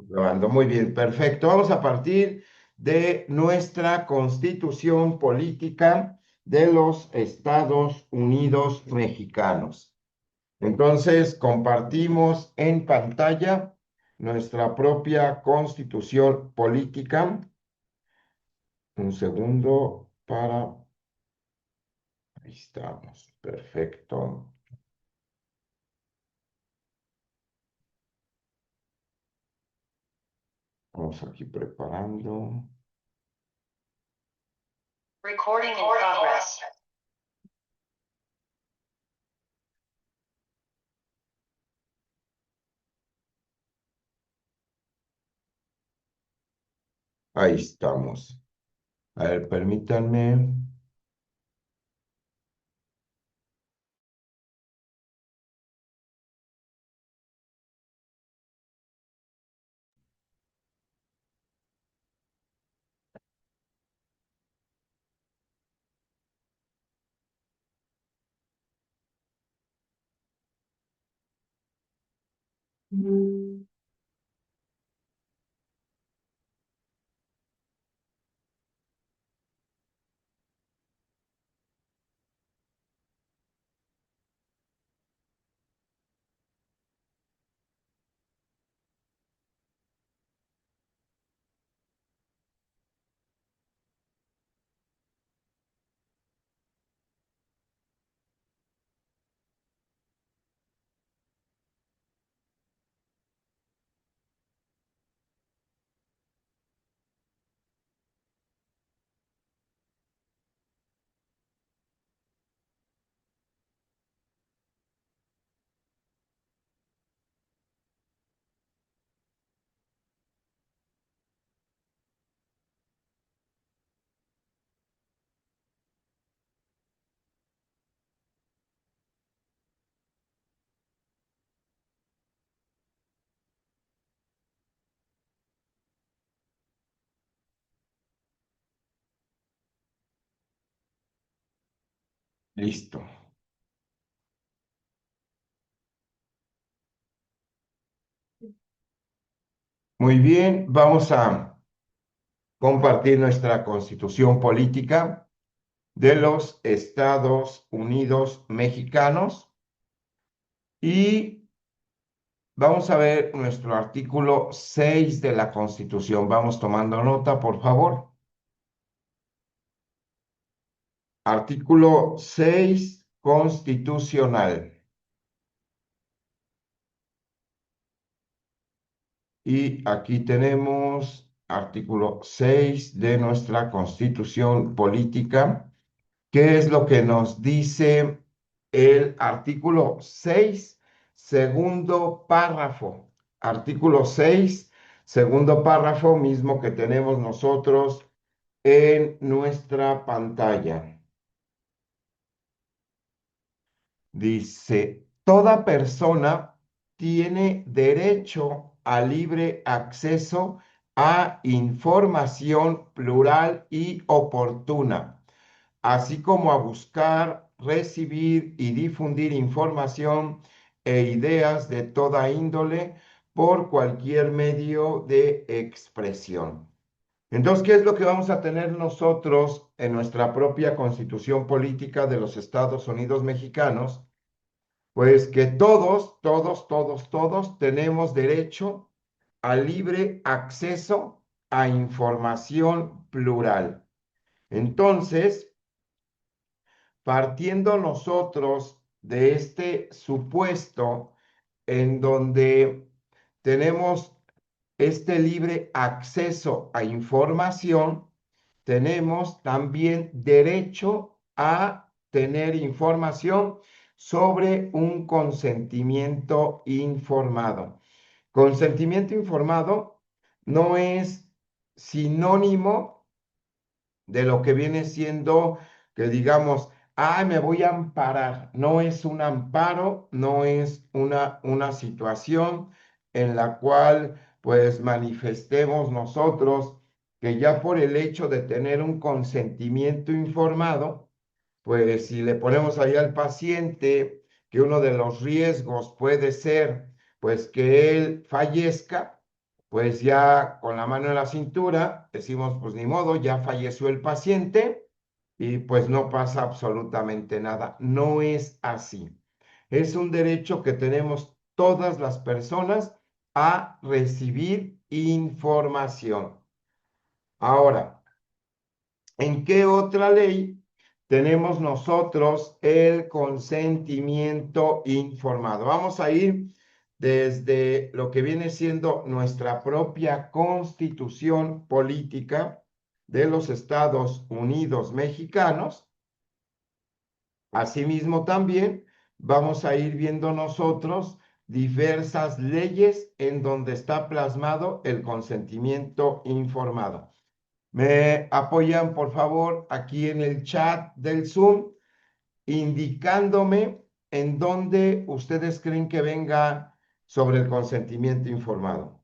Grabando. Muy bien, perfecto. Vamos a partir de nuestra Constitución Política de los Estados Unidos Mexicanos. Entonces, compartimos en pantalla nuestra propia Constitución Política. Un segundo para... Ahí estamos. Perfecto. Vamos aquí preparando. Recording in progress. Ahí estamos. A ver, permítanme. Listo. Muy bien, vamos a compartir nuestra Constitución Política de los Estados Unidos Mexicanos y vamos a ver nuestro artículo 6 de la Constitución. Vamos tomando nota, por favor. Artículo 6 constitucional. Y aquí tenemos artículo 6 de nuestra Constitución Política. ¿Qué es lo que nos dice el artículo 6, segundo párrafo? Artículo 6, segundo párrafo, mismo que tenemos nosotros en nuestra pantalla. Dice, toda persona tiene derecho a libre acceso a información plural y oportuna, así como a buscar, recibir y difundir información e ideas de toda índole por cualquier medio de expresión. Entonces, ¿qué es lo que vamos a tener nosotros en nuestra propia Constitución Política de los Estados Unidos Mexicanos? Pues que todos tenemos derecho a libre acceso a información plural. Entonces, partiendo nosotros de este supuesto en donde tenemos este libre acceso a información, tenemos también derecho a tener información sobre un consentimiento informado. Consentimiento informado no es sinónimo de lo que viene siendo que digamos, me voy a amparar. No es un amparo, no es una situación en la cual pues manifestemos nosotros que ya por el hecho de tener un consentimiento informado, pues si le ponemos ahí al paciente que uno de los riesgos puede ser pues que él fallezca, pues ya con la mano en la cintura decimos, pues ni modo, ya falleció el paciente y pues no pasa absolutamente nada. No es así. Es un derecho que tenemos todas las personas a recibir información. Ahora, ¿en qué otra ley tenemos nosotros el consentimiento informado? Vamos a ir desde lo que viene siendo nuestra propia constitución política de los Estados Unidos mexicanos. Asimismo, también vamos a ir viendo nosotros diversas leyes en donde está plasmado el consentimiento informado. Me apoyan, por favor, aquí en el chat del Zoom, indicándome en dónde ustedes creen que venga sobre el consentimiento informado.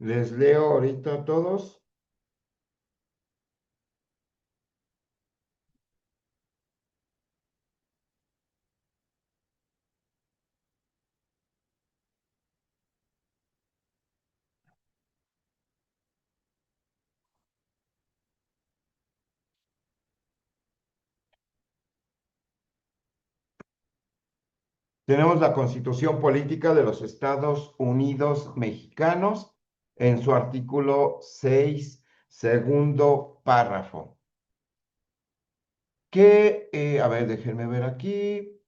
Les leo ahorita a todos. Tenemos la Constitución Política de los Estados Unidos Mexicanos en su artículo 6, segundo párrafo. A ver, déjenme ver aquí.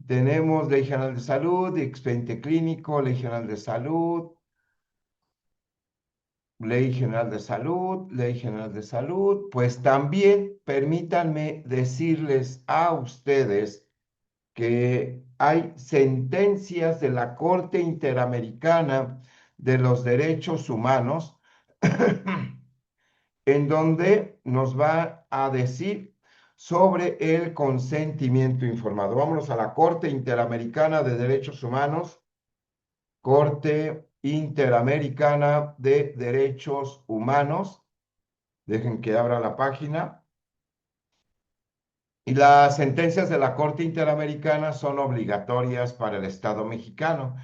Tenemos Ley General de Salud, expediente clínico, Ley General de Salud, Ley General de Salud, Ley General de Salud. Pues también permítanme decirles a ustedes que hay sentencias de la Corte Interamericana de los Derechos Humanos en donde nos va a decir sobre el consentimiento informado. Vámonos a la Corte Interamericana de Derechos Humanos, Corte Interamericana de Derechos Humanos. Dejen que abra la página. Y las sentencias de la Corte Interamericana son obligatorias para el Estado mexicano,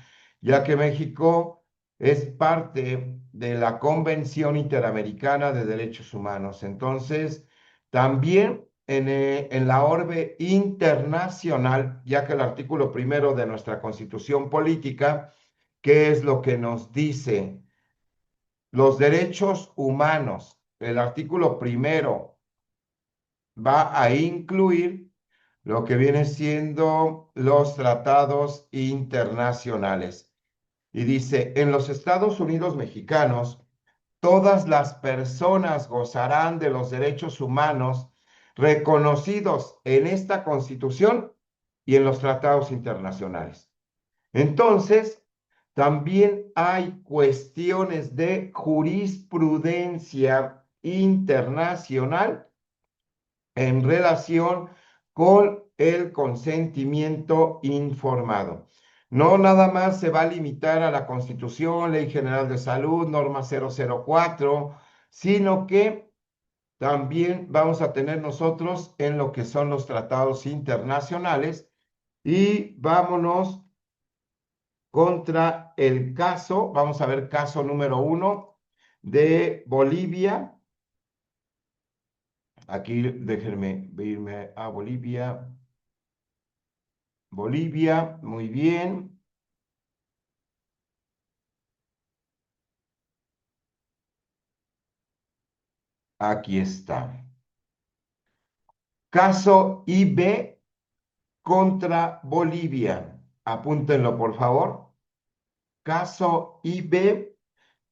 ya que México es parte de la Convención Interamericana de Derechos Humanos. Entonces, también en la orbe internacional, ya que el artículo primero de nuestra Constitución Política, ¿qué es lo que nos dice? Los derechos humanos, el artículo primero va a incluir lo que viene siendo los tratados internacionales. Y dice, en los Estados Unidos mexicanos, todas las personas gozarán de los derechos humanos reconocidos en esta Constitución y en los tratados internacionales. Entonces, también hay cuestiones de jurisprudencia internacional en relación con el consentimiento informado. No nada más se va a limitar a la Constitución, Ley General de Salud, norma 004, sino que también vamos a tener nosotros en lo que son los tratados internacionales y vámonos contra el caso, vamos a ver caso número 1 de Bolivia. Aquí déjenme irme a Bolivia. Bolivia, muy bien. Aquí está. Caso IB contra Bolivia. Apúntenlo, por favor. Caso IB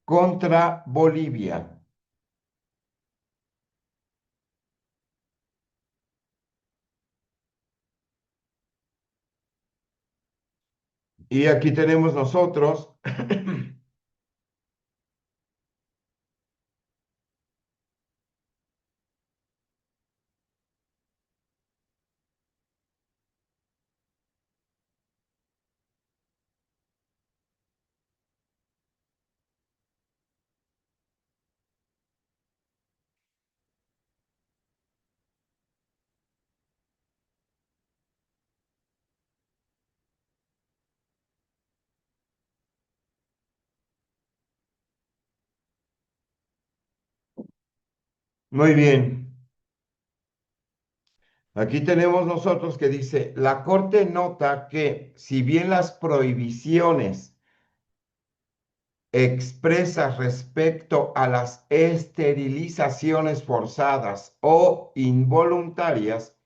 contra Bolivia. Y aquí tenemos nosotros. Muy bien. Aquí tenemos nosotros que dice, la Corte nota que si bien las prohibiciones expresas respecto a las esterilizaciones forzadas o involuntarias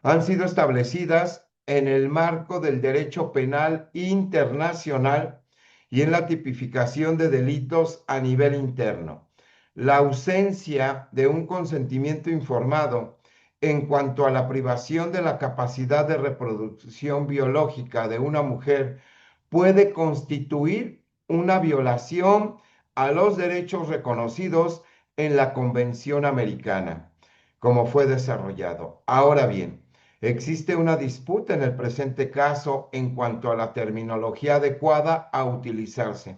han sido establecidas en el marco del derecho penal internacional y en la tipificación de delitos a nivel interno. La ausencia de un consentimiento informado en cuanto a la privación de la capacidad de reproducción biológica de una mujer puede constituir una violación a los derechos reconocidos en la Convención Americana, como fue desarrollado. Ahora bien, existe una disputa en el presente caso en cuanto a la terminología adecuada a utilizarse.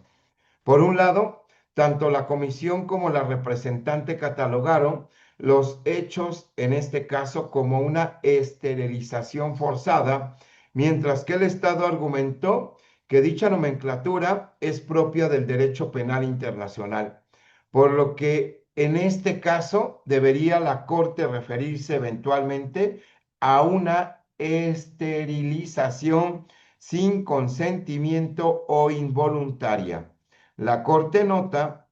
Por un lado, tanto la comisión como la representante catalogaron los hechos, en este caso, como una esterilización forzada, mientras que el Estado argumentó que dicha nomenclatura es propia del derecho penal internacional, por lo que en este caso debería la Corte referirse eventualmente a una esterilización sin consentimiento o involuntaria. La Corte nota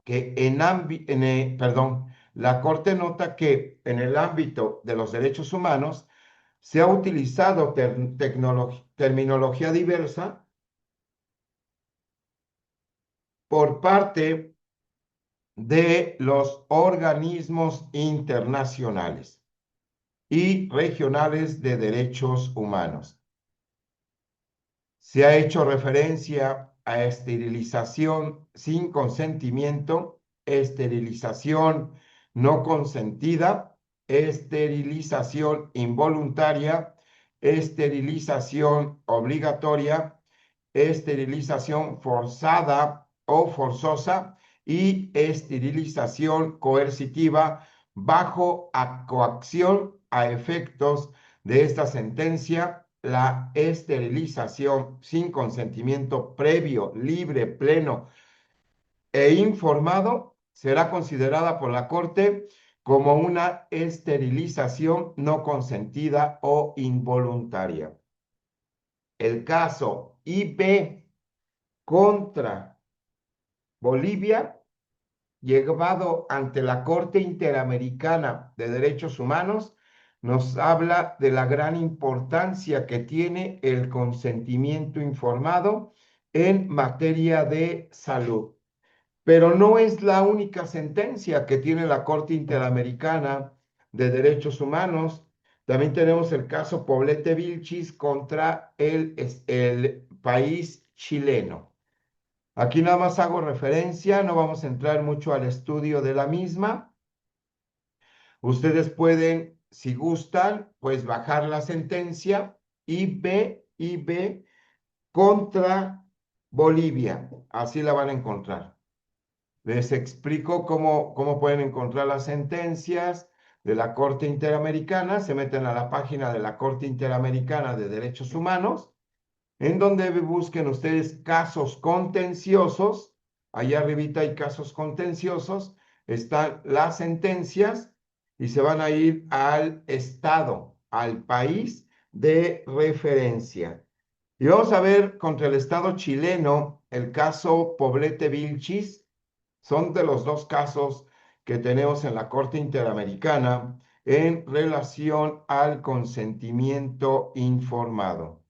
que la Corte nota que en el ámbito de los derechos humanos se ha utilizado terminología diversa por parte de los organismos internacionales y regionales de derechos humanos. Se ha hecho referencia a esterilización sin consentimiento, esterilización no consentida, esterilización involuntaria, esterilización obligatoria, esterilización forzada o forzosa y esterilización coercitiva bajo coacción a efectos de esta sentencia. La esterilización sin consentimiento previo, libre, pleno e informado será considerada por la Corte como una esterilización no consentida o involuntaria. El caso IP contra Bolivia, llevado ante la Corte Interamericana de Derechos Humanos, nos habla de la gran importancia que tiene el consentimiento informado en materia de salud. Pero no es la única sentencia que tiene la Corte Interamericana de Derechos Humanos. También tenemos el caso Poblete Vilchis contra el país chileno. Aquí nada más hago referencia, no vamos a entrar mucho al estudio de la misma. Ustedes pueden, si gustan, pues bajar la sentencia IB contra Bolivia. Así la van a encontrar. Les explico cómo pueden encontrar las sentencias de la Corte Interamericana. Se meten a la página de la Corte Interamericana de Derechos Humanos, en donde busquen ustedes casos contenciosos. Allá arribita hay casos contenciosos, están las sentencias y se van a ir al estado, al país de referencia. Y vamos a ver contra el estado chileno el caso Poblete Vilchis. Son de los dos casos que tenemos en la Corte Interamericana en relación al consentimiento informado.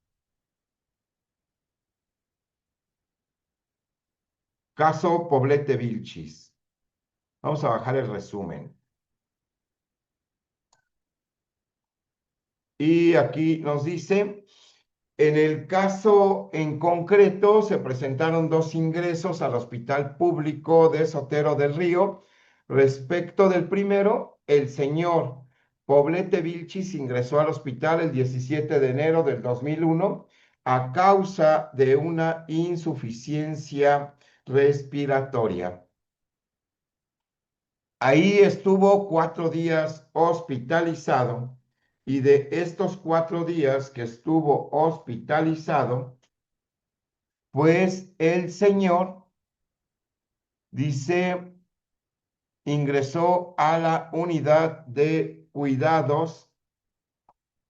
Caso Poblete Vilchis. Vamos a bajar el resumen. Y aquí nos dice, en el caso en concreto, se presentaron dos ingresos al Hospital Público de Sotero del Río. Respecto del primero, el señor Poblete Vilchis ingresó al hospital el 17 de enero del 2001 a causa de una insuficiencia respiratoria. Ahí estuvo 4 días hospitalizado y de estos 4 días que estuvo hospitalizado, pues el señor, dice, ingresó a la unidad de cuidados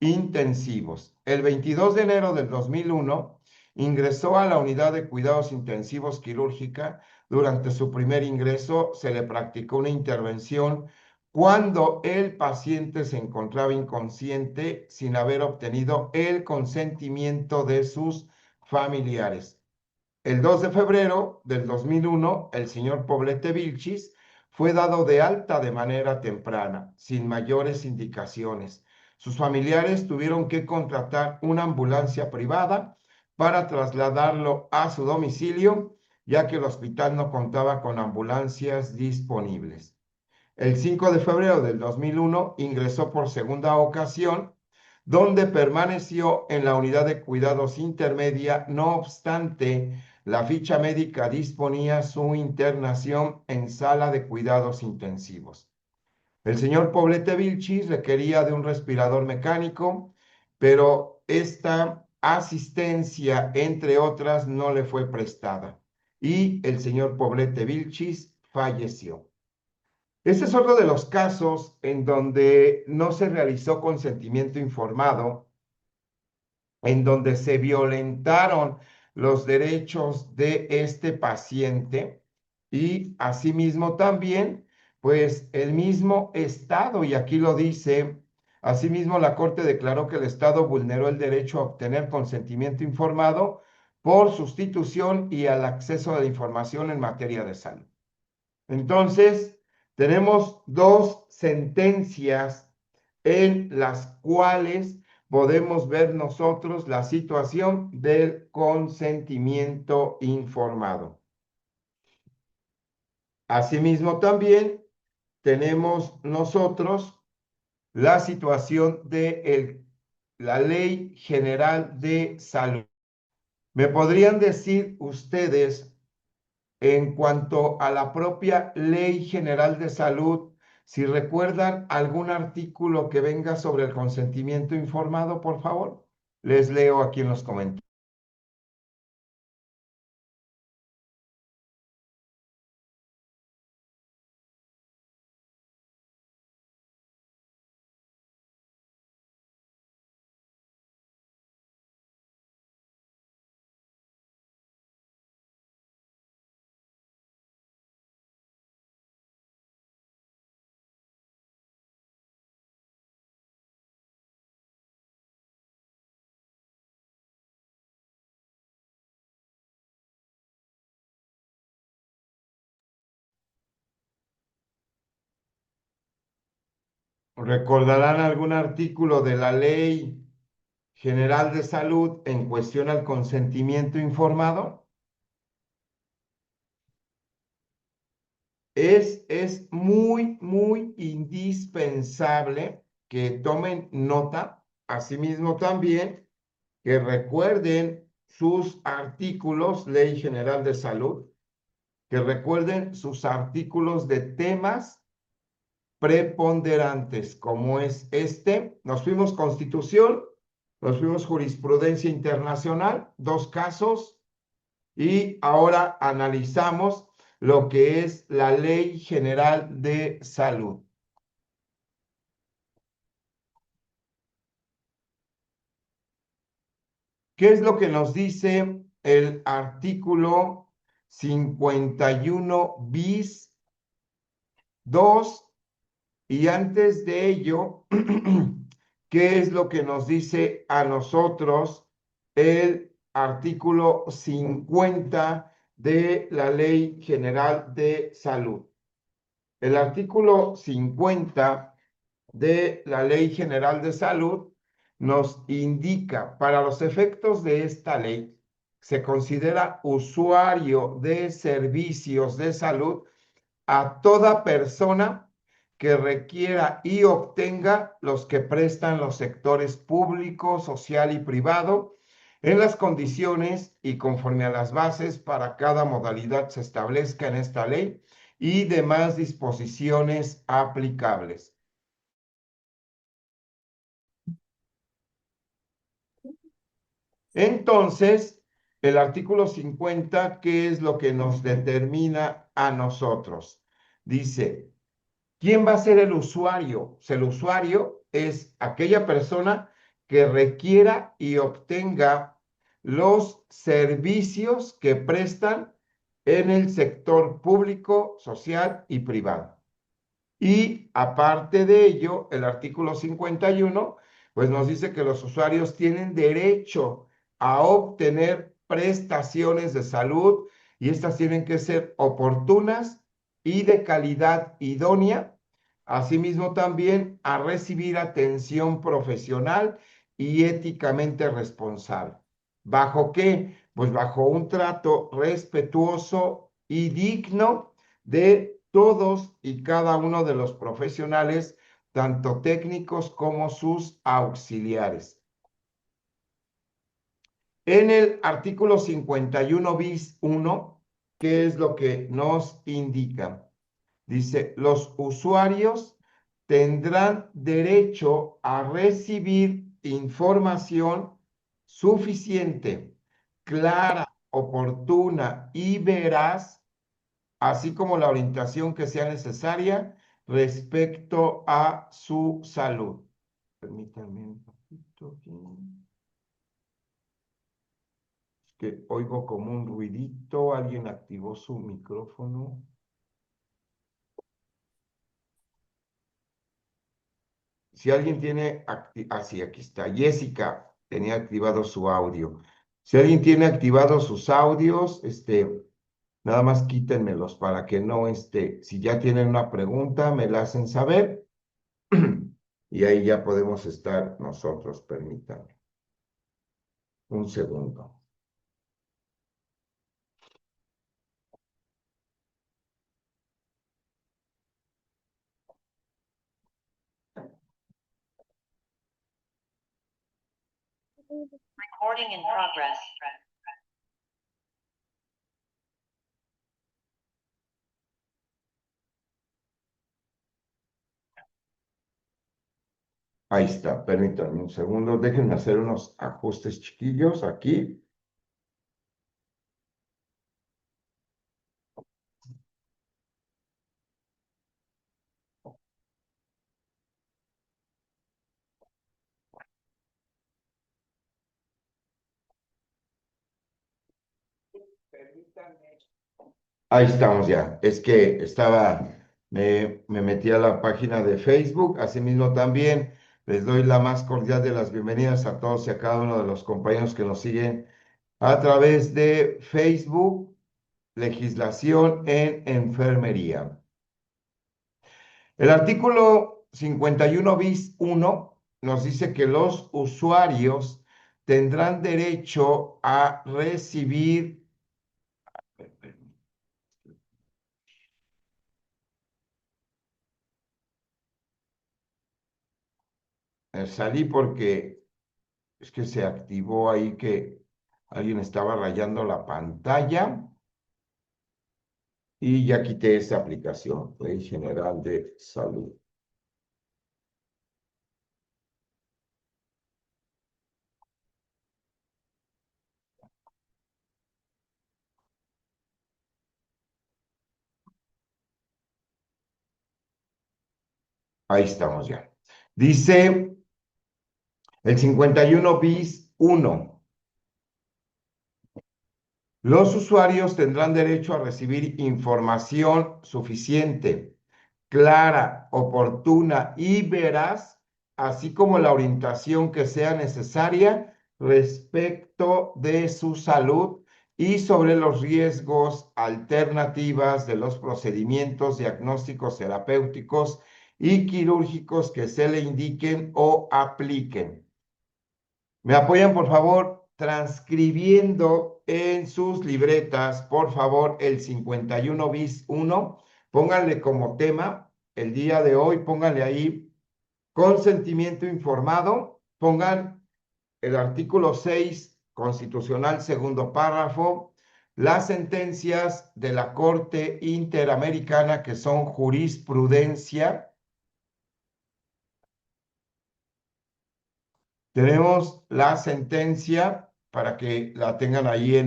intensivos. El 22 de enero del 2001 ingresó a la unidad de cuidados intensivos quirúrgica. Durante su primer ingreso se le practicó una intervención cuando el paciente se encontraba inconsciente sin haber obtenido el consentimiento de sus familiares. El 2 de febrero del 2001, el señor Poblete Vilchis fue dado de alta de manera temprana, sin mayores indicaciones. Sus familiares tuvieron que contratar una ambulancia privada para trasladarlo a su domicilio, ya que el hospital no contaba con ambulancias disponibles. El 5 de febrero del 2001 ingresó por segunda ocasión, donde permaneció en la unidad de cuidados intermedia. No obstante, la ficha médica disponía su internación en sala de cuidados intensivos. El señor Poblete Vilchis requería de un respirador mecánico, pero esta asistencia, entre otras, no le fue prestada y el señor Poblete Vilchis falleció. Este es otro de los casos en donde no se realizó consentimiento informado, en donde se violentaron los derechos de este paciente y asimismo también, pues el mismo Estado, y aquí lo dice, asimismo la Corte declaró que el Estado vulneró el derecho a obtener consentimiento informado por sustitución y al acceso a la información en materia de salud. Entonces, tenemos dos sentencias en las cuales podemos ver nosotros la situación del consentimiento informado. Asimismo, también tenemos nosotros la situación de la Ley General de Salud. ¿Me podrían decir ustedes, en cuanto a la propia Ley General de Salud, si recuerdan algún artículo que venga sobre el consentimiento informado, por favor? Les leo aquí en los comentarios. ¿Recordarán algún artículo de la Ley General de Salud en cuestión al consentimiento informado? Es muy, muy indispensable que tomen nota, asimismo también que recuerden sus artículos, Ley General de Salud, que recuerden sus artículos de temas preponderantes, como es este. Nos fuimos Constitución, nos fuimos Jurisprudencia Internacional, dos casos, y ahora analizamos lo que es la Ley General de Salud. ¿Qué es lo que nos dice el artículo 51 bis 2? Y antes de ello, ¿qué es lo que nos dice a nosotros el artículo 50 de la Ley General de Salud? El artículo 50 de la Ley General de Salud nos indica, para los efectos de esta ley, se considera usuario de servicios de salud a toda persona que requiera y obtenga los que prestan los sectores público, social y privado en las condiciones y conforme a las bases para cada modalidad se establezca en esta ley y demás disposiciones aplicables. Entonces, el artículo 50, ¿qué es lo que nos determina a nosotros? Dice, ¿quién va a ser el usuario? Pues el usuario es aquella persona que requiera y obtenga los servicios que prestan en el sector público, social y privado. Y aparte de ello, el artículo 51, pues nos dice que los usuarios tienen derecho a obtener prestaciones de salud y estas tienen que ser oportunas y de calidad idónea. Asimismo, también a recibir atención profesional y éticamente responsable. ¿Bajo qué? Pues bajo un trato respetuoso y digno de todos y cada uno de los profesionales, tanto técnicos como sus auxiliares. En el artículo 51 bis 1, ¿qué es lo que nos indica? Dice, los usuarios tendrán derecho a recibir información suficiente, clara, oportuna y veraz, así como la orientación que sea necesaria respecto a su salud. Permítanme un poquito aquí. Es que oigo como un ruidito, alguien activó su micrófono. Si alguien tiene, sí, aquí está, Jessica tenía activado su audio. Si alguien tiene activados sus audios, nada más quítenmelos para que no, si ya tienen una pregunta, me la hacen saber. Y ahí ya podemos estar nosotros, permítanme. Un segundo. Recording in progress. Ahí está, permítanme un segundo. Déjenme hacer unos ajustes chiquillos aquí. Ahí estamos ya. Es que me metí a la página de Facebook. Asimismo también les doy la más cordial de las bienvenidas a todos y a cada uno de los compañeros que nos siguen a través de Facebook, Legislación en Enfermería. El artículo 51 bis 1 nos dice que los usuarios tendrán derecho a recibir, salí porque es que se activó ahí que alguien estaba rayando la pantalla y ya quité esa aplicación, Ley General de Salud. Ahí estamos ya. Dice el 51 bis 1. Los usuarios tendrán derecho a recibir información suficiente, clara, oportuna y veraz, así como la orientación que sea necesaria respecto de su salud y sobre los riesgos, alternativas de los procedimientos diagnósticos terapéuticos y quirúrgicos que se le indiquen o apliquen. ¿Me apoyan, por favor, transcribiendo en sus libretas, por favor, el 51 bis 1? Pónganle como tema el día de hoy, pónganle ahí consentimiento informado, pongan el artículo 6 constitucional, segundo párrafo, las sentencias de la Corte Interamericana que son jurisprudencia. Tenemos la sentencia para que la tengan ahí en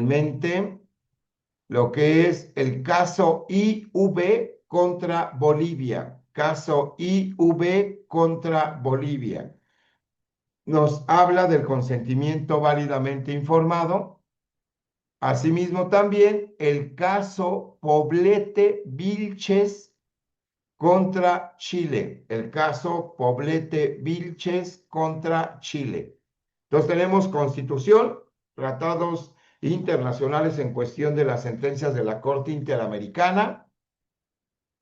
mente, lo que es el caso IV contra Bolivia. Caso IV contra Bolivia. Nos habla del consentimiento válidamente informado. Asimismo, también el caso Poblete Vilches contra Chile, el caso Poblete Vilches contra Chile. Entonces tenemos Constitución, tratados internacionales en cuestión de las sentencias de la Corte Interamericana,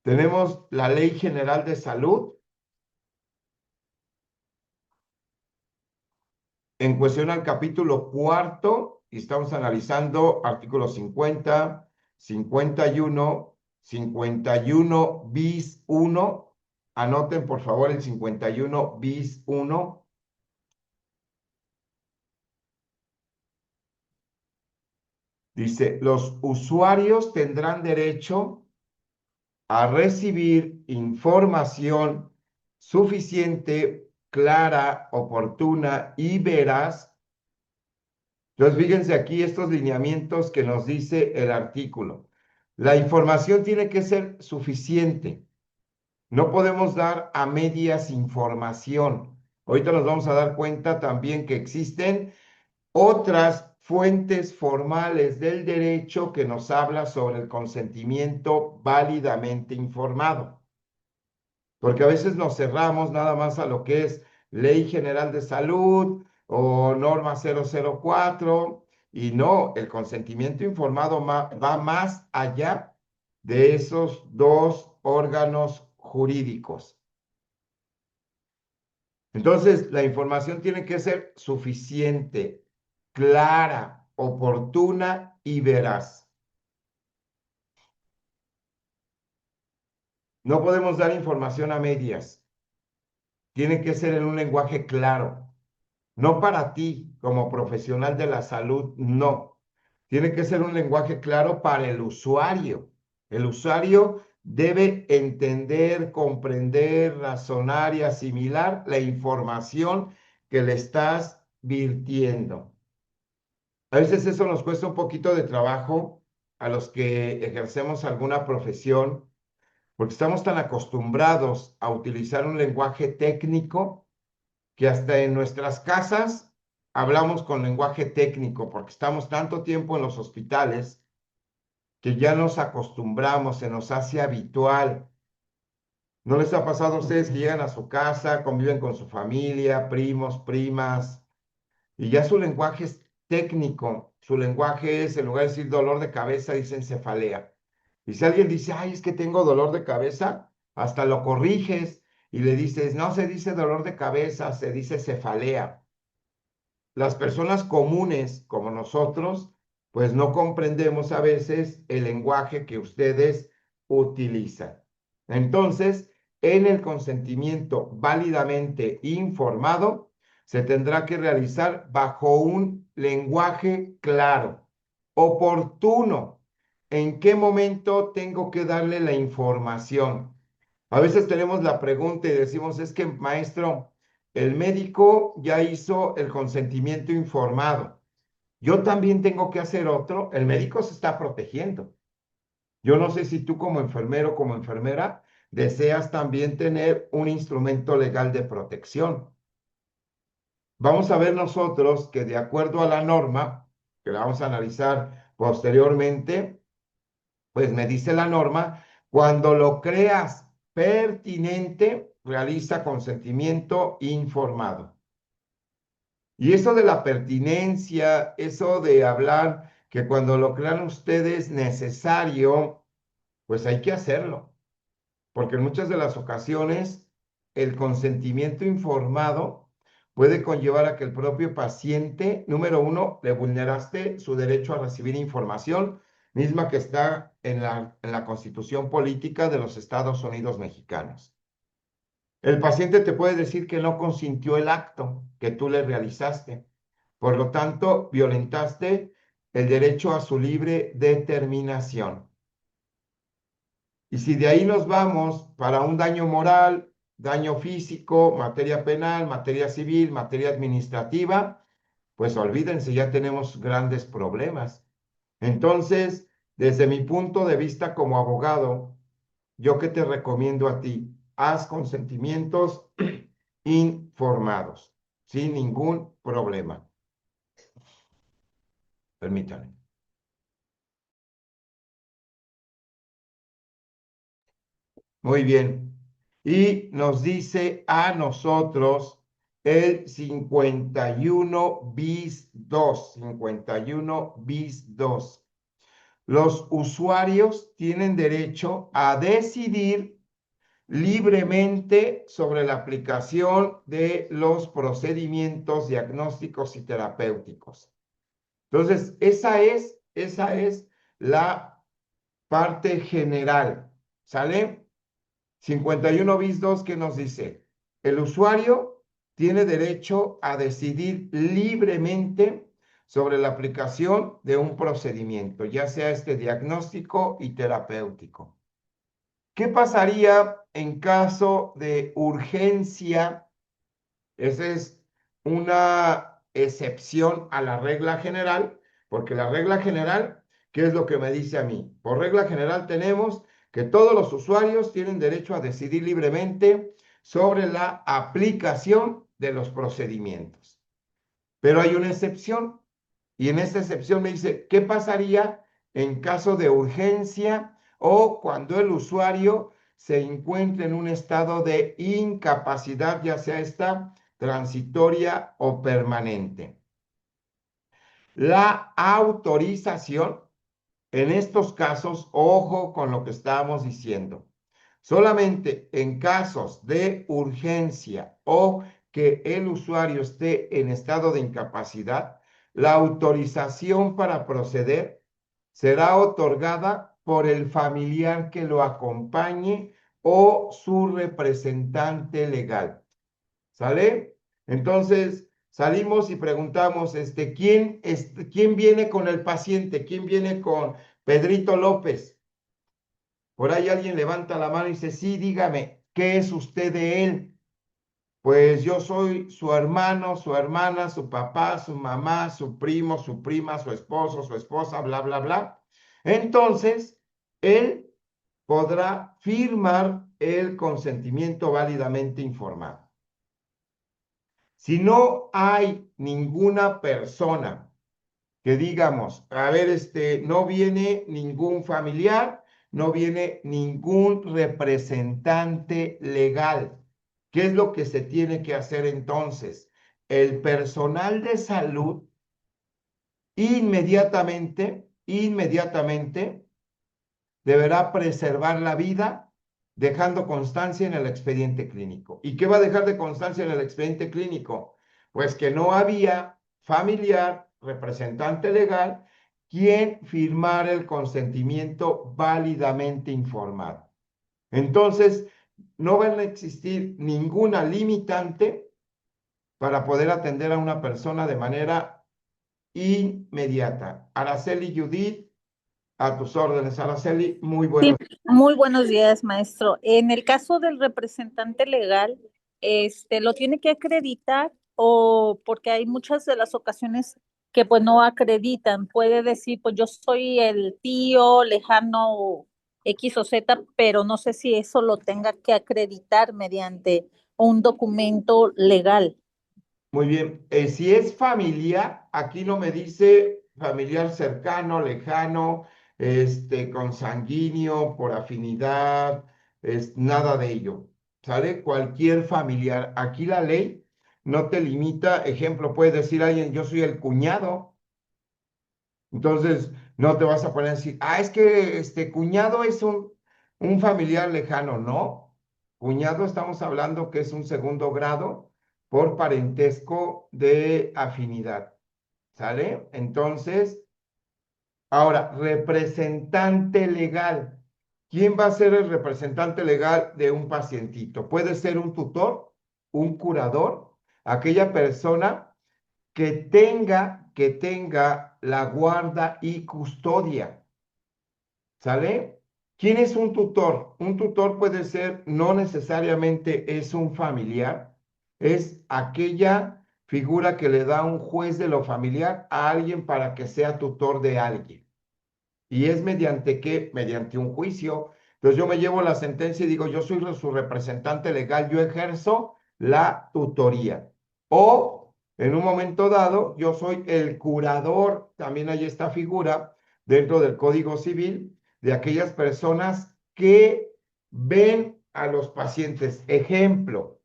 tenemos la Ley General de Salud, en cuestión al capítulo cuarto, y estamos analizando artículos 50, 51, 51 bis 1. Anoten por favor el 51 bis 1. Dice, los usuarios tendrán derecho a recibir información suficiente, clara, oportuna y veraz. Entonces, fíjense aquí estos lineamientos que nos dice el artículo. La información tiene que ser suficiente. No podemos dar a medias información. Ahorita nos vamos a dar cuenta también que existen otras fuentes formales del derecho que nos habla sobre el consentimiento válidamente informado. Porque a veces nos cerramos nada más a lo que es Ley General de Salud o norma 004 y no, el consentimiento informado va más allá de esos dos órganos jurídicos. Entonces, la información tiene que ser suficiente, clara, oportuna y veraz. No podemos dar información a medias. Tiene que ser en un lenguaje claro. No para ti como profesional de la salud, no. Tiene que ser un lenguaje claro para el usuario. El usuario debe entender, comprender, razonar y asimilar la información que le estás virtiendo. A veces eso nos cuesta un poquito de trabajo a los que ejercemos alguna profesión, porque estamos tan acostumbrados a utilizar un lenguaje técnico que hasta en nuestras casas hablamos con lenguaje técnico, porque estamos tanto tiempo en los hospitales que ya nos acostumbramos, se nos hace habitual. ¿No les ha pasado a ustedes que llegan a su casa, conviven con su familia, primos, primas, y ya su lenguaje es técnico? Su lenguaje es, en lugar de decir dolor de cabeza, dicen cefalea. Y si alguien dice, ay, es que tengo dolor de cabeza, hasta lo corriges y le dices, no se dice dolor de cabeza, se dice cefalea. Las personas comunes como nosotros, pues no comprendemos a veces el lenguaje que ustedes utilizan. Entonces, en el consentimiento válidamente informado, se tendrá que realizar bajo un lenguaje claro, oportuno. ¿En qué momento tengo que darle la información? A veces tenemos la pregunta y decimos, es que maestro, el médico ya hizo el consentimiento informado. Yo también tengo que hacer otro. El médico se está protegiendo. Yo no sé si tú como enfermero, como enfermera, deseas también tener un instrumento legal de protección. Vamos a ver nosotros que de acuerdo a la norma, que la vamos a analizar posteriormente, pues me dice la norma, cuando lo creas pertinente, realiza consentimiento informado. Y eso de la pertinencia, eso de hablar que cuando lo crean ustedes necesario, pues hay que hacerlo, porque en muchas de las ocasiones el consentimiento informado puede conllevar a que el propio paciente, número uno, le vulneraste su derecho a recibir información, misma que está en la Constitución Política de los Estados Unidos Mexicanos. El paciente te puede decir que no consintió el acto que tú le realizaste. Por lo tanto, violentaste el derecho a su libre determinación. Y si de ahí nos vamos para un daño moral, daño físico, materia penal, materia civil, materia administrativa, pues olvídense, ya tenemos grandes problemas. Entonces, desde mi punto de vista como abogado, yo que te recomiendo a ti, haz consentimientos informados, sin ningún problema. Permítanme. Muy bien. Y nos dice a nosotros el 51 bis 2, 51 bis 2. Los usuarios tienen derecho a decidir libremente sobre la aplicación de los procedimientos diagnósticos y terapéuticos. Entonces, esa es la parte general. ¿Sale? 51 bis 2 que nos dice, el usuario tiene derecho a decidir libremente sobre la aplicación de un procedimiento, ya sea este diagnóstico y terapéutico. ¿Qué pasaría en caso de urgencia? Esa es una excepción a la regla general, porque la regla general, ¿qué es lo que me dice a mí? Por regla general tenemos que todos los usuarios tienen derecho a decidir libremente sobre la aplicación de los procedimientos. Pero hay una excepción, y en esta excepción me dice, ¿qué pasaría en caso de urgencia o cuando el usuario se encuentra en un estado de incapacidad, ya sea esta transitoria o permanente? La autorización, en estos casos, ojo con lo que estamos diciendo, solamente en casos de urgencia o que el usuario esté en estado de incapacidad, la autorización para proceder será otorgada por el familiar que lo acompañe o su representante legal. ¿Sale? Entonces, salimos y preguntamos, ¿quién viene con el paciente? ¿Quién viene con Pedrito López? Por ahí alguien levanta la mano y dice, sí, dígame, ¿qué es usted de él? Pues yo soy su hermano, su hermana, su papá, su mamá, su primo, su prima, su esposo, su esposa, bla, bla, bla. Entonces, él podrá firmar el consentimiento válidamente informado. Si no hay ninguna persona que digamos, a ver, no viene ningún familiar, no viene ningún representante legal. ¿Qué es lo que se tiene que hacer entonces? El personal de salud inmediatamente deberá preservar la vida dejando constancia en el expediente clínico. ¿Y qué va a dejar de constancia en el expediente clínico? Pues que no había familiar, representante legal, quien firmara el consentimiento válidamente informado. Entonces, no van a existir ninguna limitante para poder atender a una persona de manera inmediata. Araceli Judith, a tus órdenes. Araceli, muy Sí, buenos. muy buenos días, maestro. En el caso del representante legal, ¿lo tiene que acreditar o porque hay muchas de las ocasiones que pues no acreditan? Puede decir, pues yo soy el tío lejano X o Z, pero no sé si eso lo tenga que acreditar mediante un documento legal. Muy bien. Si es familiar, aquí no me dice familiar cercano, lejano, consanguíneo, por afinidad, nada de ello. ¿Sale? Cualquier familiar. Aquí la ley no te limita. Ejemplo, puede decir alguien, yo soy el cuñado. Entonces, no te vas a poner a decir, es que este cuñado es un familiar lejano. No. Cuñado estamos hablando que es un segundo grado por parentesco de afinidad. ¿Sale? Entonces, ahora, representante legal. ¿Quién va a ser el representante legal de un pacientito? Puede ser un tutor, un curador, aquella persona que tenga la guarda y custodia. ¿Sale? ¿Quién es un tutor? Un tutor puede ser, no necesariamente es un familiar, es aquella figura que le da un juez de lo familiar a alguien para que sea tutor de alguien. ¿Y es mediante qué? Mediante un juicio. Entonces yo me llevo la sentencia y digo, yo soy su representante legal, yo ejerzo la tutoría. O en un momento dado, yo soy el curador, también hay esta figura dentro del Código Civil, de aquellas personas que ven a los pacientes. Ejemplo,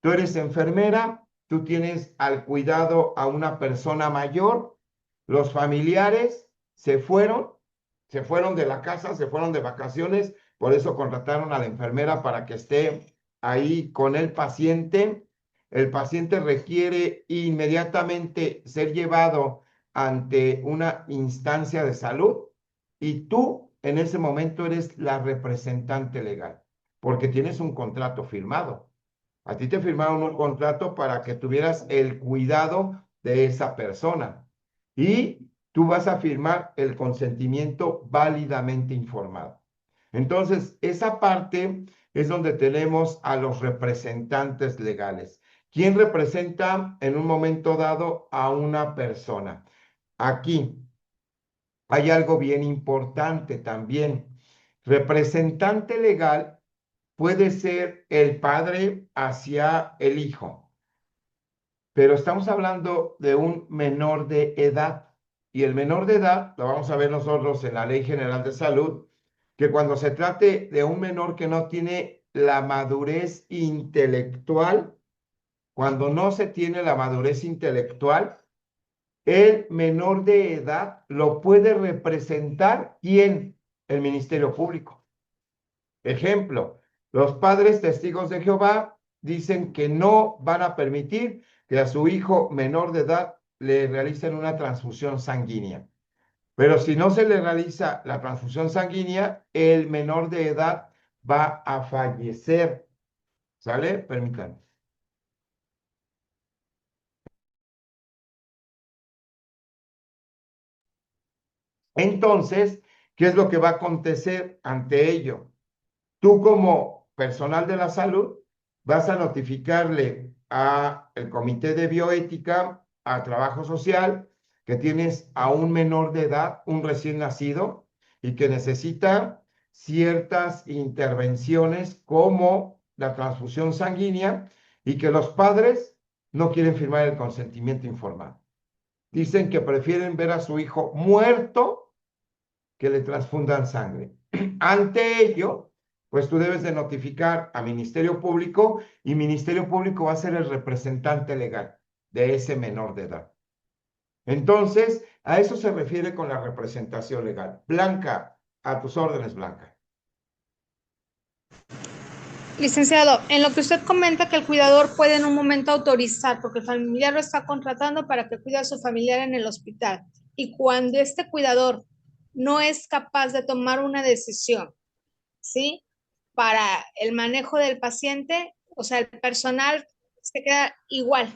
tú eres enfermera, tú tienes al cuidado a una persona mayor, los familiares se fueron de la casa, se fueron de vacaciones, por eso contrataron a la enfermera para que esté ahí con el paciente. El paciente requiere inmediatamente ser llevado ante una instancia de salud y tú en ese momento eres la representante legal, porque tienes un contrato firmado. A ti te firmaron un contrato para que tuvieras el cuidado de esa persona y tú vas a firmar el consentimiento válidamente informado. Entonces, esa parte es donde tenemos a los representantes legales. ¿Quién representa en un momento dado a una persona? Aquí hay algo bien importante también. Representante legal puede ser el padre hacia el hijo, pero estamos hablando de un menor de edad. Y el menor de edad, lo vamos a ver nosotros en la Ley General de Salud, que cuando se trate de un menor que no tiene la madurez intelectual, cuando no se tiene la madurez intelectual, el menor de edad lo puede representar ¿quién? El Ministerio Público. Ejemplo, los padres testigos de Jehová dicen que no van a permitir que a su hijo menor de edad le realicen una transfusión sanguínea. Pero si no se le realiza la transfusión sanguínea, el menor de edad va a fallecer. ¿Sale? Permítanme. Entonces, ¿qué es lo que va a acontecer ante ello? Tú como personal de la salud vas a notificarle a el Comité de Bioética, a Trabajo Social, que tienes a un menor de edad, un recién nacido, y que necesita ciertas intervenciones como la transfusión sanguínea y que los padres no quieren firmar el consentimiento informado. Dicen que prefieren ver a su hijo muerto que le transfundan sangre. Ante ello, pues tú debes de notificar a Ministerio Público y Ministerio Público va a ser el representante legal de ese menor de edad. Entonces, a eso se refiere con la representación legal. Blanca, a tus órdenes, Blanca. Licenciado, en lo que usted comenta que el cuidador puede en un momento autorizar, porque el familiar lo está contratando para que cuide a su familiar en el hospital, y cuando este cuidador no es capaz de tomar una decisión, ¿sí? Para el manejo del paciente, o sea, el personal se queda igual,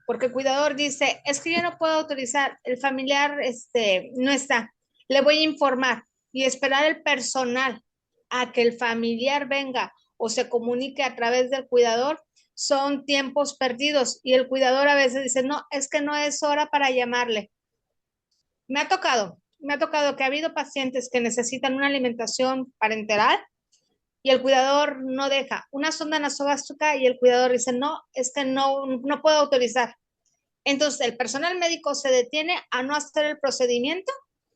porque el cuidador dice, es que yo no puedo autorizar, el familiar no está, le voy a informar y esperar el personal a que el familiar venga o se comunique a través del cuidador, son tiempos perdidos y el cuidador a veces dice, no, es que no es hora para llamarle. Me ha tocado que ha habido pacientes que necesitan una alimentación parenteral y el cuidador no deja una sonda nasogástrica y el cuidador dice, no, es que no puedo autorizar. Entonces, el personal médico se detiene a no hacer el procedimiento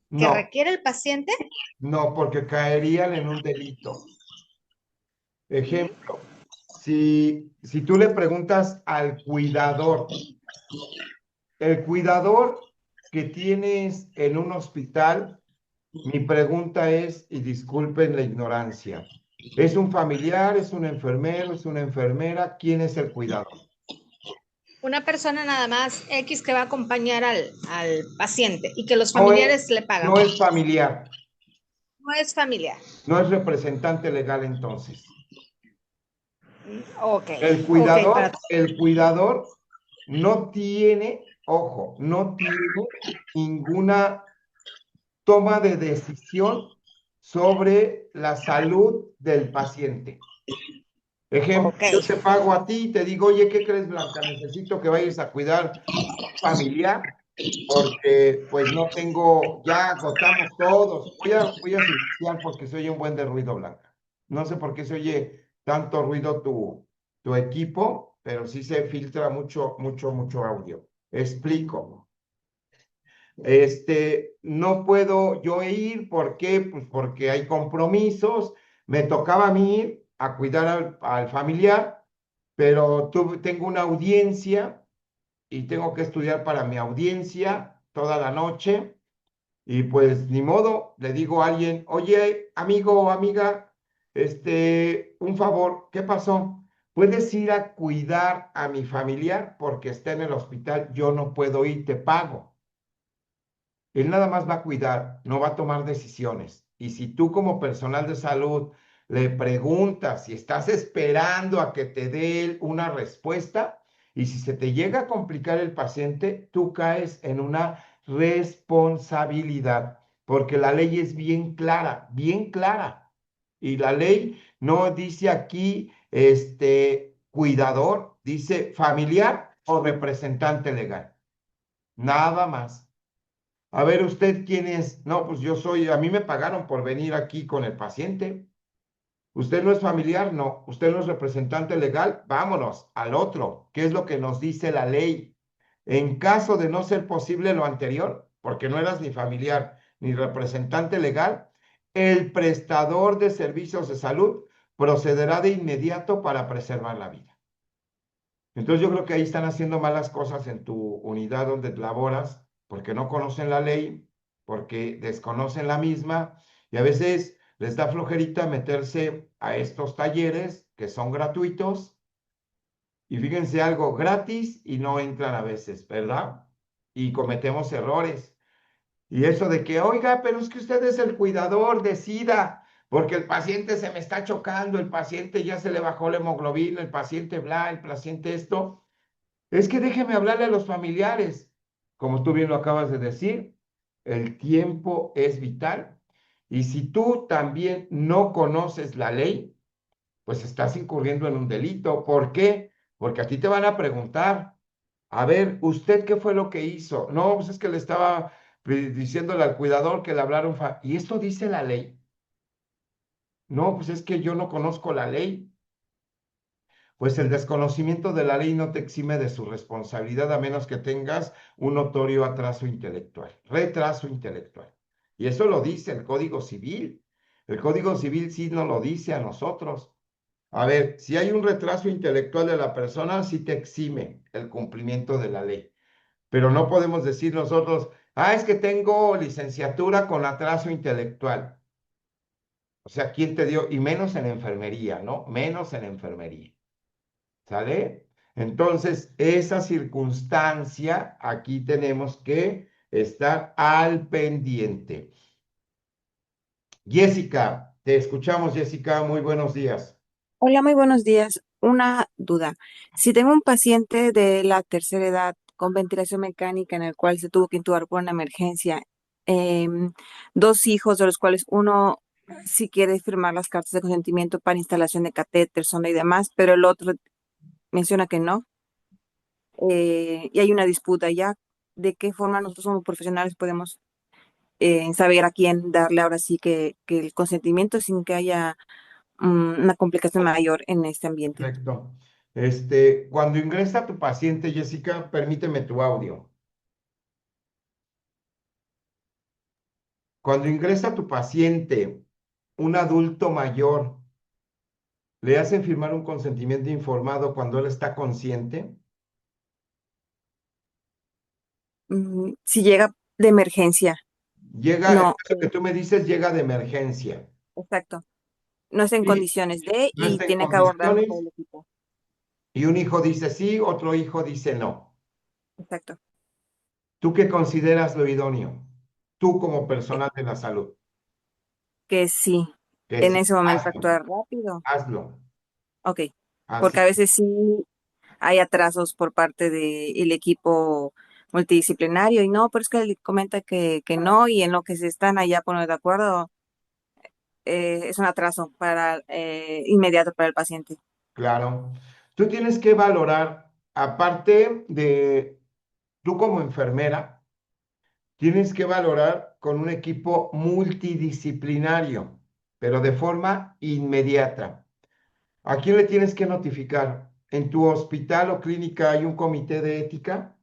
que No, requiere el paciente. no, porque caerían en un delito. Ejemplo, si tú le preguntas al cuidador, el cuidador que tienes en un hospital, mi pregunta es, y disculpen la ignorancia, ¿es un familiar, es un enfermero, es una enfermera? ¿Quién es el cuidador? Una persona nada más X que va a acompañar al paciente y que los No es, familiares le pagan. no es familiar, No es familiar. no es representante legal entonces. Ok, El ok, para cuidador no tiene, ojo, no tiene ninguna toma de decisión sobre la salud del paciente. Ejemplo, ok. yo te pago a ti y te digo, oye, ¿qué crees, Blanca? Necesito que vayas a cuidar familiar porque pues no tengo, ya agotamos todos. Voy a silenciar porque se oye un buen de ruido, Blanca. No sé por qué se oye tanto ruido tu equipo, pero sí se filtra mucho, mucho, mucho audio. Explico. No puedo yo ir, ¿por qué? Pues porque hay compromisos, me tocaba a mí ir a cuidar al familiar, pero tengo una audiencia y tengo que estudiar para mi audiencia toda la noche y pues ni modo, le digo a alguien, oye, amigo o amiga, un favor, ¿qué pasó? ¿Puedes ir a cuidar a mi familiar porque está en el hospital? Yo no puedo ir, te pago. Él nada más va a cuidar, no va a tomar decisiones. Y si tú como personal de salud le preguntas si estás esperando a que te dé él una respuesta, y si se te llega a complicar el paciente, tú caes en una responsabilidad, porque la ley es bien clara, bien clara. Y la ley no dice aquí, cuidador, dice familiar o representante legal. Nada más. A ver, ¿usted quién es? No, pues yo soy, a mí me pagaron por venir aquí con el paciente. ¿Usted no es familiar? No. ¿Usted no es representante legal? Vámonos al otro. ¿Qué es lo que nos dice la ley? En caso de no ser posible lo anterior, porque no eras ni familiar ni representante legal, el prestador de servicios de salud procederá de inmediato para preservar la vida. Entonces yo creo que ahí están haciendo malas cosas en tu unidad donde laboras, porque no conocen la ley, porque desconocen la misma y a veces les da flojerita meterse a estos talleres que son gratuitos y fíjense algo gratis y no entran a veces, ¿verdad? Y cometemos errores. Y eso de que, oiga, pero es que usted es el cuidador, decida, porque el paciente se me está chocando, el paciente ya se le bajó la hemoglobina, el paciente bla, el paciente esto. Es que déjeme hablarle a los familiares. Como tú bien lo acabas de decir, el tiempo es vital. Y si tú también no conoces la ley, pues estás incurriendo en un delito. ¿Por qué? Porque a ti te van a preguntar, a ver, ¿usted qué fue lo que hizo? No, pues es que le estaba diciéndole al cuidador que le hablaron. ¿Y esto dice la ley? No, pues es que yo no conozco la ley. Pues el desconocimiento de la ley no te exime de su responsabilidad a menos que tengas un notorio atraso intelectual, retraso intelectual. Y eso lo dice el Código Civil. El Código Civil sí nos lo dice a nosotros. A ver, si hay un retraso intelectual de la persona, sí te exime el cumplimiento de la ley. Pero no podemos decir nosotros, es que tengo licenciatura con atraso intelectual. O sea, ¿quién te dio? Y menos en enfermería, ¿no? Menos en enfermería. ¿Sale? Entonces, esa circunstancia, aquí tenemos que estar al pendiente. Jessica, te escuchamos, Jessica. Muy buenos días. Hola, muy buenos días. Una duda. Si tengo un paciente de la tercera edad con ventilación mecánica en el cual se tuvo que intubar por una emergencia, dos hijos de los cuales uno sí quiere firmar las cartas de consentimiento para instalación de catéter, sonda y demás, pero el otro menciona que no, y hay una disputa ya, ¿de qué forma nosotros como profesionales podemos saber a quién darle ahora sí que el consentimiento sin que haya una complicación mayor en este ambiente? Perfecto. Cuando ingresa tu paciente, Jessica, permíteme tu audio. Cuando ingresa tu paciente, un adulto mayor, ¿le hacen firmar un consentimiento informado cuando él está consciente? Si llega de emergencia, Llega, el no, caso que tú me dices llega de emergencia exacto, no está en y condiciones de no y está en tiene que abordarlo por condiciones el equipo. y un hijo dice sí, otro hijo dice no. Exacto, ¿Tú qué consideras lo idóneo? Tú como eh, personal de la salud, que sí, que en sí, ese momento hazlo, actuar rápido, hazlo, ok, así, porque a veces sí hay atrasos por parte del equipo multidisciplinario y no, pero es que él comenta que no y en lo que se están allá poniendo de acuerdo es un atraso para inmediato para el paciente. claro. Tú tienes que valorar, aparte de tú como enfermera, tienes que valorar con un equipo multidisciplinario, pero de forma inmediata. ¿A quién le tienes que notificar? ¿En tu hospital o clínica hay un comité de ética?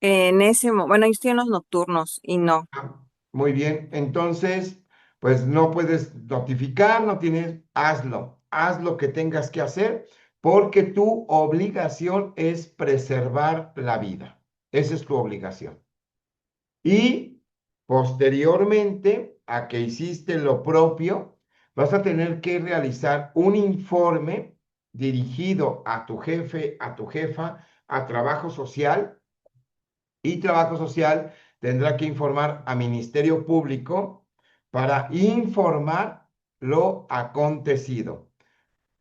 Bueno, yo estoy en los nocturnos y no. Ah, muy bien, entonces, pues no puedes notificar, no tienes, hazlo, haz lo que tengas que hacer, porque tu obligación es preservar la vida. Esa es tu obligación. Y posteriormente a que hiciste lo propio, vas a tener que realizar un informe dirigido a tu jefe, a tu jefa, a trabajo social, y trabajo social tendrá que informar a Ministerio Público para informar lo acontecido.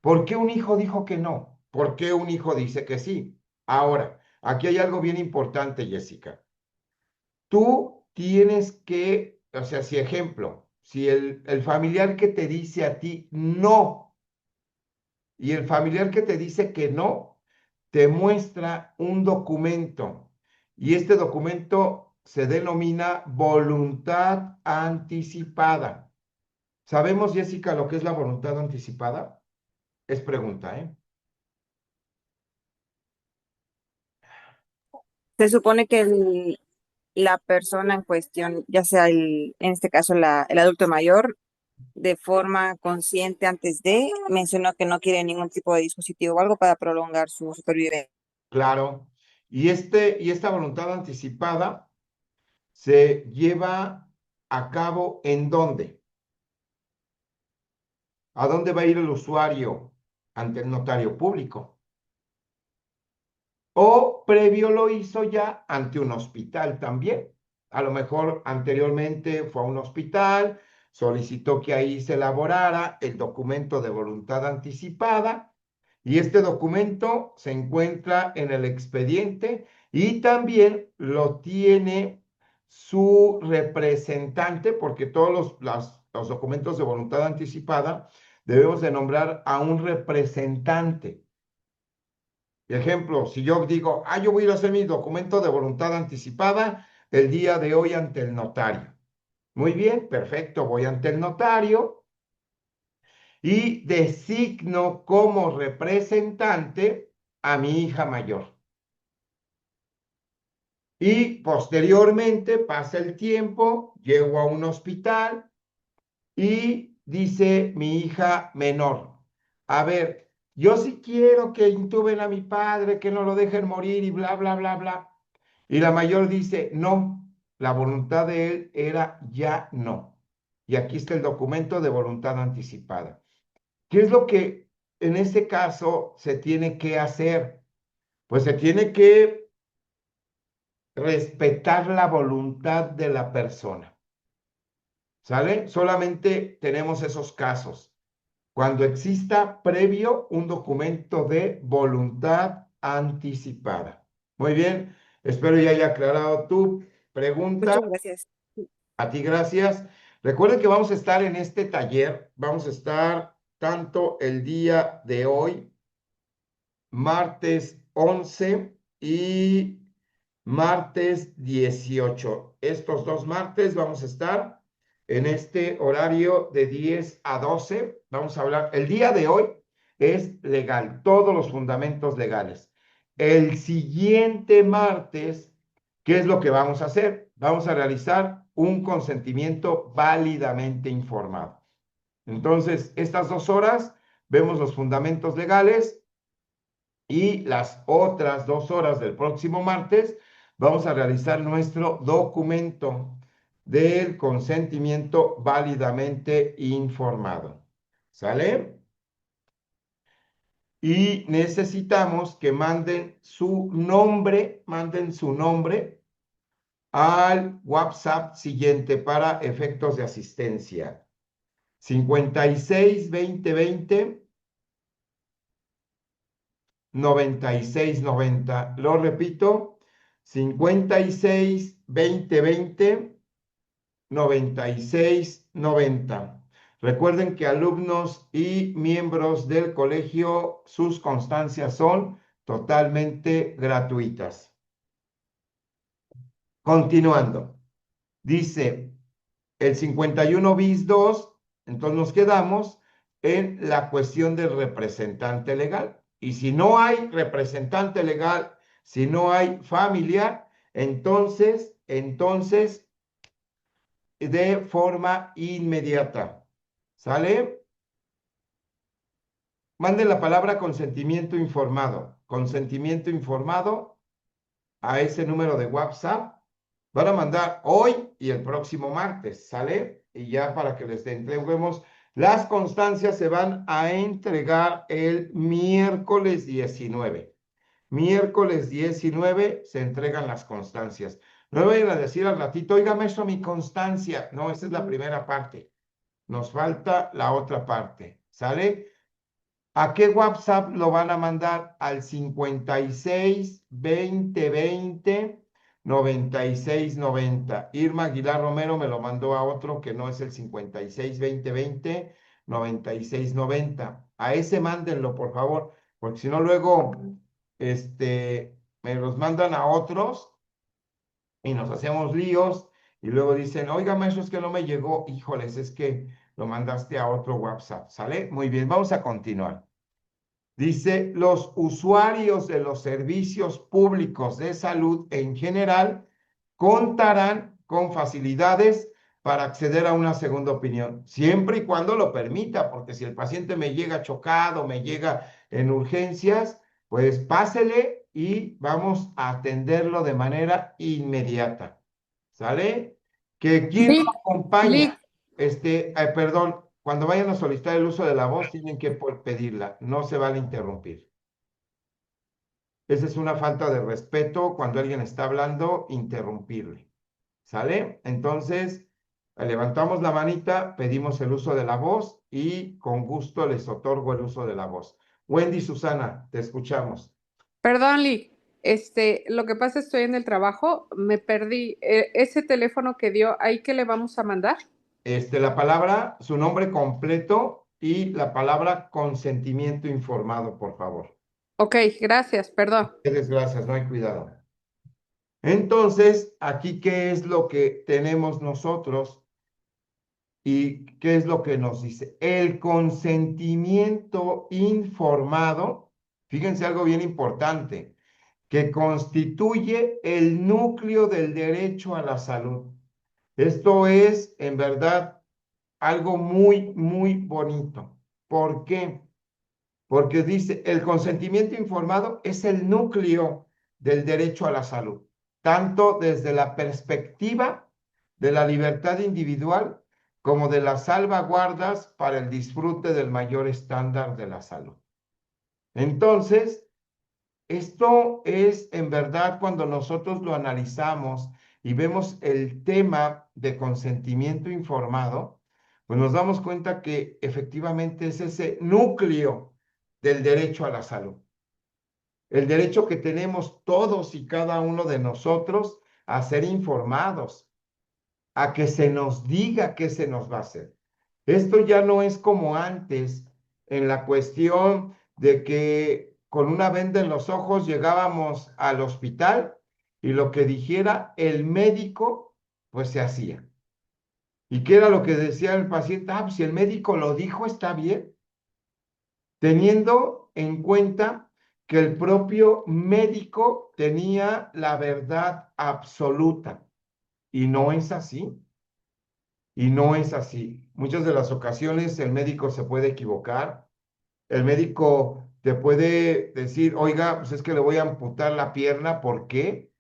¿Por qué un hijo dijo que no? ¿Por qué un hijo dice que sí? Ahora, aquí hay algo bien importante, Jessica. Tú tienes que, o sea, si ejemplo, si el familiar que te dice a ti no y el familiar que te dice que no, te muestra un documento y este documento se denomina voluntad anticipada. ¿Sabemos, Jessica, lo que es la voluntad anticipada? Es pregunta, ¿eh? Se supone que la persona en cuestión, ya sea en este caso el adulto mayor, de forma consciente antes de, mencionó que no quiere ningún tipo de dispositivo o algo para prolongar su supervivencia. Claro. Y esta voluntad anticipada se lleva a cabo ¿en dónde? ¿A dónde va a ir el usuario? Ante el notario público. O previo lo hizo ya ante un hospital también. A lo mejor anteriormente fue a un hospital, solicitó que ahí se elaborara el documento de voluntad anticipada y este documento se encuentra en el expediente y también lo tiene su representante, porque todos los documentos de voluntad anticipada debemos de nombrar a un representante. Ejemplo, si yo digo, yo voy a ir a hacer mi documento de voluntad anticipada el día de hoy ante el notario. Muy bien, perfecto, voy ante el notario y designo como representante a mi hija mayor. Y posteriormente pasa el tiempo, llego a un hospital y dice mi hija menor, a ver, yo sí quiero que intuben a mi padre, que no lo dejen morir y bla, bla, bla, bla. Y la mayor dice, no, la voluntad de él era ya no. y aquí está el documento de voluntad anticipada. ¿Qué es lo que en este caso se tiene que hacer? Pues se tiene que respetar la voluntad de la persona. ¿Sale? Solamente tenemos esos casos. Cuando exista previo un documento de voluntad anticipada. Muy bien, espero ya haya aclarado tu pregunta. Muchas gracias. A ti, gracias. Recuerden que vamos a estar en este taller, vamos a estar tanto el día de hoy, martes 11 y martes 18. Estos dos martes vamos a estar en este horario de 10 a 12. Vamos a hablar, el día de hoy es legal, todos los fundamentos legales. El siguiente martes, ¿qué es lo que vamos a hacer? Vamos a realizar un consentimiento válidamente informado. Entonces, estas 2 horas vemos los fundamentos legales y las otras 2 horas del próximo martes vamos a realizar nuestro documento del consentimiento válidamente informado. ¿Sale? Y necesitamos que manden su nombre al WhatsApp siguiente para efectos de asistencia. 56 20 20 96 90. Lo repito, 56 20 20 96 90. Recuerden que alumnos y miembros del colegio, sus constancias son totalmente gratuitas. Continuando, dice el 51 bis 2, entonces nos quedamos en la cuestión del representante legal. Y si no hay representante legal, si no hay familiar, entonces de forma inmediata. ¿Sale? Manden la palabra consentimiento informado. Consentimiento informado a ese número de WhatsApp. Van a mandar hoy y el próximo martes. ¿Sale? Y ya para que les entreguemos. Las constancias se van a entregar el miércoles 19. Miércoles 19 se entregan las constancias. No me vayan a decir al ratito, oiga, maestro, mi constancia. No, esa es la primera parte. Nos falta la otra parte. ¿Sale? ¿A qué WhatsApp lo van a mandar? Al 56 20 20 96 90. Irma Aguilar Romero me lo mandó a otro que no es el 56 20 20 96 90. A ese mándenlo, por favor, porque si no luego me los mandan a otros y nos hacemos líos y luego dicen, oiga, maestro, es que no me llegó. Híjoles, es que lo mandaste a otro WhatsApp. ¿Sale? Muy bien, vamos a continuar. Dice, los usuarios de los servicios públicos de salud en general contarán con facilidades para acceder a una segunda opinión, siempre y cuando lo permita, porque si el paciente me llega chocado, me llega en urgencias, pues pásele y vamos a atenderlo de manera inmediata. ¿Sale? Que quien lo acompaña, perdón, cuando vayan a solicitar el uso de la voz, tienen que pedirla, no se vale interrumpir. Esa es una falta de respeto cuando alguien está hablando, interrumpirle. ¿Sale? Entonces, levantamos la manita, pedimos el uso de la voz y con gusto les otorgo el uso de la voz. Wendy, Susana, te escuchamos. Perdón, Lee. Lo que pasa, estoy en el trabajo, me perdí. Ese teléfono que dio, ¿ahí qué le vamos a mandar? La palabra, su nombre completo y la palabra consentimiento informado, por favor. Ok, gracias, perdón. Qué desgracias, no hay cuidado. Entonces, aquí, ¿qué es lo que tenemos nosotros? ¿Y qué es lo que nos dice? El consentimiento informado, fíjense algo bien importante, que constituye el núcleo del derecho a la salud. Esto es, en verdad, algo muy, muy bonito. ¿Por qué? Porque dice, el consentimiento informado es el núcleo del derecho a la salud, tanto desde la perspectiva de la libertad individual como de las salvaguardas para el disfrute del mayor estándar de la salud. Entonces, esto es en verdad cuando nosotros lo analizamos y vemos el tema de consentimiento informado, pues nos damos cuenta que efectivamente es ese núcleo del derecho a la salud. El derecho que tenemos todos y cada uno de nosotros a ser informados, a que se nos diga qué se nos va a hacer. Esto ya no es como antes en la cuestión de que con una venda en los ojos llegábamos al hospital y lo que dijera el médico, pues se hacía. ¿Y qué era lo que decía el paciente? Ah, pues si el médico lo dijo, está bien. Teniendo en cuenta que el propio médico tenía la verdad absoluta. Y no es así. Y no es así. Muchas de las ocasiones el médico se puede equivocar. El médico te puede decir, oiga, pues es que le voy a amputar la pierna. ¿Por qué?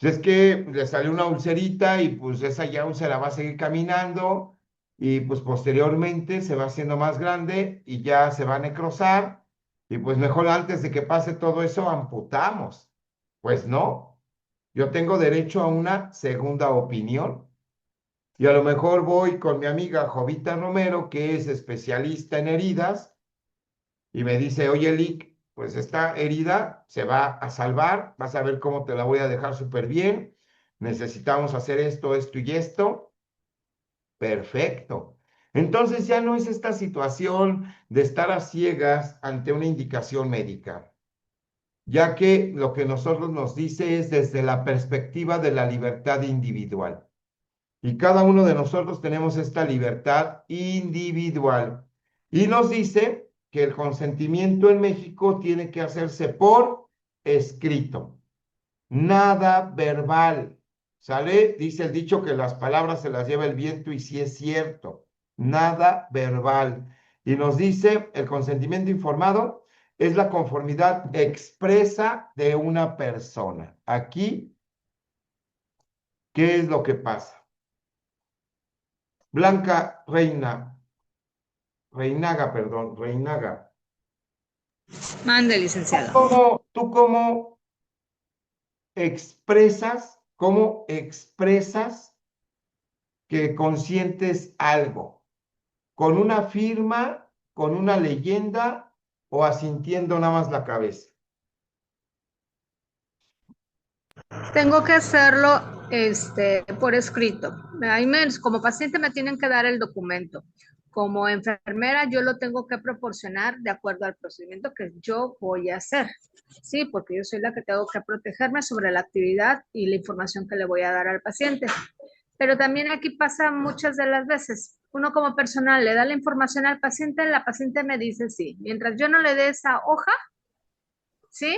Pues es que le salió una ulcerita y pues esa ya úlcera va a seguir caminando y pues posteriormente se va haciendo más grande y ya se va a necrosar y pues mejor antes de que pase todo eso amputamos. Pues no, yo tengo derecho a una segunda opinión. Y a lo mejor voy con mi amiga Jovita Romero, que es especialista en heridas, y me dice, oye, Lick, pues esta herida se va a salvar, vas a ver cómo te la voy a dejar súper bien, necesitamos hacer esto, esto y esto. Perfecto. Entonces ya no es esta situación de estar a ciegas ante una indicación médica, ya que lo que nosotros nos dice es desde la perspectiva de la libertad individual. Y cada uno de nosotros tenemos esta libertad individual. Y nos dice que el consentimiento en México tiene que hacerse por escrito, nada verbal. ¿Sale? Dice el dicho que las palabras se las lleva el viento y sí es cierto, nada verbal. Y nos dice el consentimiento informado es la conformidad expresa de una persona. Aquí, ¿qué es lo que pasa? Blanca Reinaga. Mande, licenciado. ¿Tú cómo expresas que consientes algo? ¿Con una firma, con una leyenda o asintiendo nada más la cabeza? Tengo que hacerlo por escrito. Como paciente me tienen que dar el documento. Como enfermera yo lo tengo que proporcionar de acuerdo al procedimiento que yo voy a hacer. Sí, porque yo soy la que tengo que protegerme sobre la actividad y la información que le voy a dar al paciente. Pero también aquí pasa muchas de las veces, uno como personal le da la información al paciente, la paciente me dice sí. Mientras yo no le dé esa hoja, ¿sí?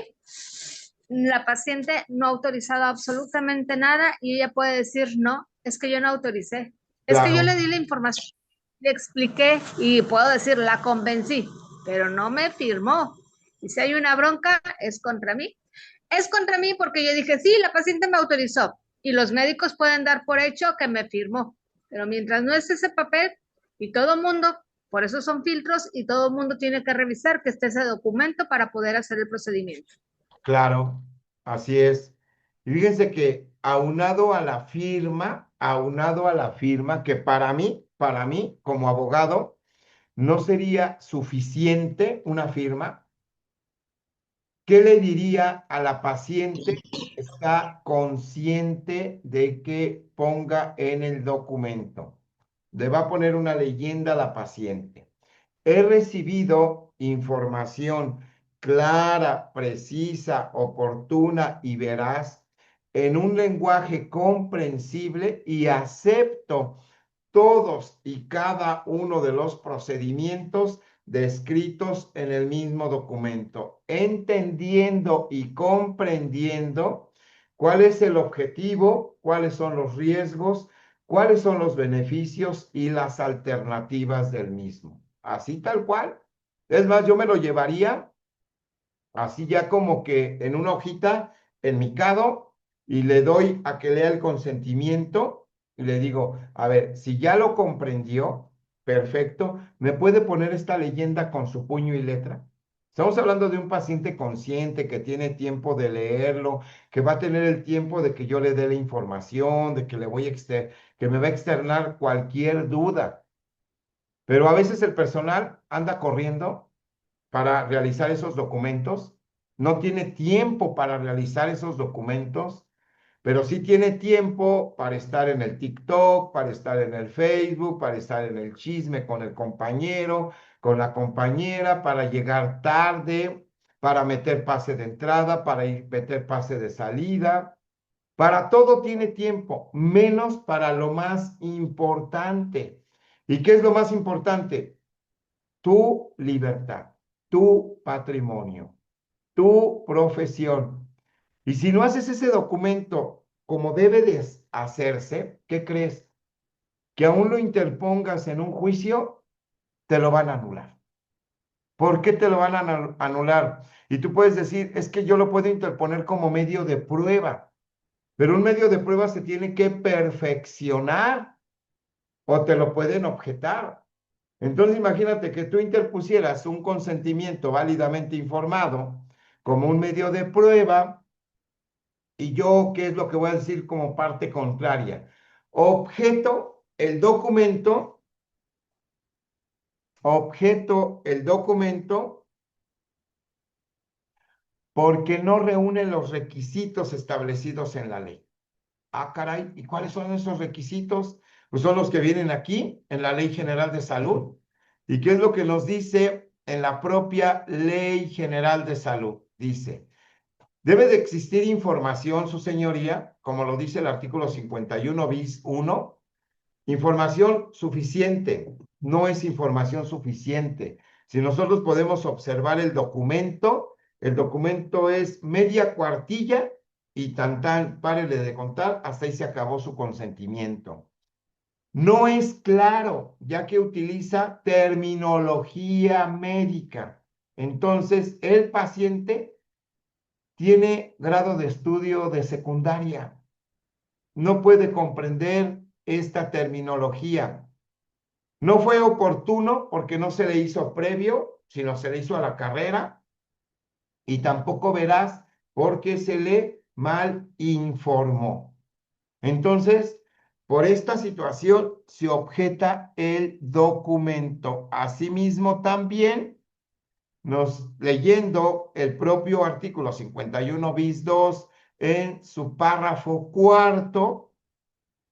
La paciente no ha autorizado absolutamente nada y ella puede decir, no, es que yo no autoricé. Es que yo le Claro, di la información, le expliqué y puedo decir, la convencí, pero no me firmó. Y si hay una bronca, es contra mí. Es contra mí porque yo dije, sí, la paciente me autorizó y los médicos pueden dar por hecho que me firmó. Pero mientras no esté ese papel y todo mundo, por eso son filtros y todo mundo tiene que revisar que esté ese documento para poder hacer el procedimiento. claro, así es. Y fíjense que aunado a la firma, que para mí, como abogado, no sería suficiente una firma. ¿Qué le diría a la paciente que está consciente de que ponga en el documento? Le va a poner una leyenda a la paciente. He recibido información clara, precisa, oportuna y veraz en un lenguaje comprensible y acepto todos y cada uno de los procedimientos descritos en el mismo documento, entendiendo y comprendiendo cuál es el objetivo, cuáles son los riesgos, cuáles son los beneficios y las alternativas del mismo. Así tal cual. Es más, yo me lo llevaría así ya como que en una hojita enmicado y le doy a que lea el consentimiento y le digo, a ver, si ya lo comprendió, perfecto, ¿me puede poner esta leyenda con su puño y letra? Estamos hablando de un paciente consciente que tiene tiempo de leerlo, que va a tener el tiempo de que yo le dé la información, de que que me va a externar cualquier duda. Pero a veces el personal anda corriendo para realizar esos documentos, no tiene tiempo para realizar esos documentos, pero sí tiene tiempo para estar en el TikTok, para estar en el Facebook, para estar en el chisme con el compañero, con la compañera, para llegar tarde, para meter pase de entrada, para meter pase de salida. Para todo tiene tiempo, menos para lo más importante. ¿Y qué es lo más importante? Tu libertad, tu patrimonio, tu profesión. Y si no haces ese documento como debe de hacerse, ¿qué crees? Que aún lo interpongas en un juicio, te lo van a anular. ¿Por qué te lo van a anular? Y tú puedes decir, es que yo lo puedo interponer como medio de prueba, pero un medio de prueba se tiene que perfeccionar o te lo pueden objetar. Entonces imagínate que tú interpusieras un consentimiento válidamente informado como un medio de prueba y yo, ¿qué es lo que voy a decir como parte contraria? Objeto el documento porque no reúne los requisitos establecidos en la ley. Ah, caray, ¿y cuáles son esos requisitos? Pues son los que vienen aquí en la Ley General de Salud. ¿Y qué es lo que nos dice en la propia Ley General de Salud? Dice, debe de existir información, su señoría, como lo dice el artículo 51 bis 1, información suficiente, no es información suficiente. Si nosotros podemos observar el documento es media cuartilla y tan tan, párele de contar, hasta ahí se acabó su consentimiento. No es claro, ya que utiliza terminología médica. Entonces, el paciente tiene grado de estudio de secundaria, no puede comprender esta terminología. No fue oportuno porque no se le hizo previo, sino se le hizo a la carrera, y tampoco veraz porque se le mal informó. Entonces, por esta situación se objeta el documento. Asimismo, también leyendo el propio artículo 51 bis 2 en su párrafo cuarto,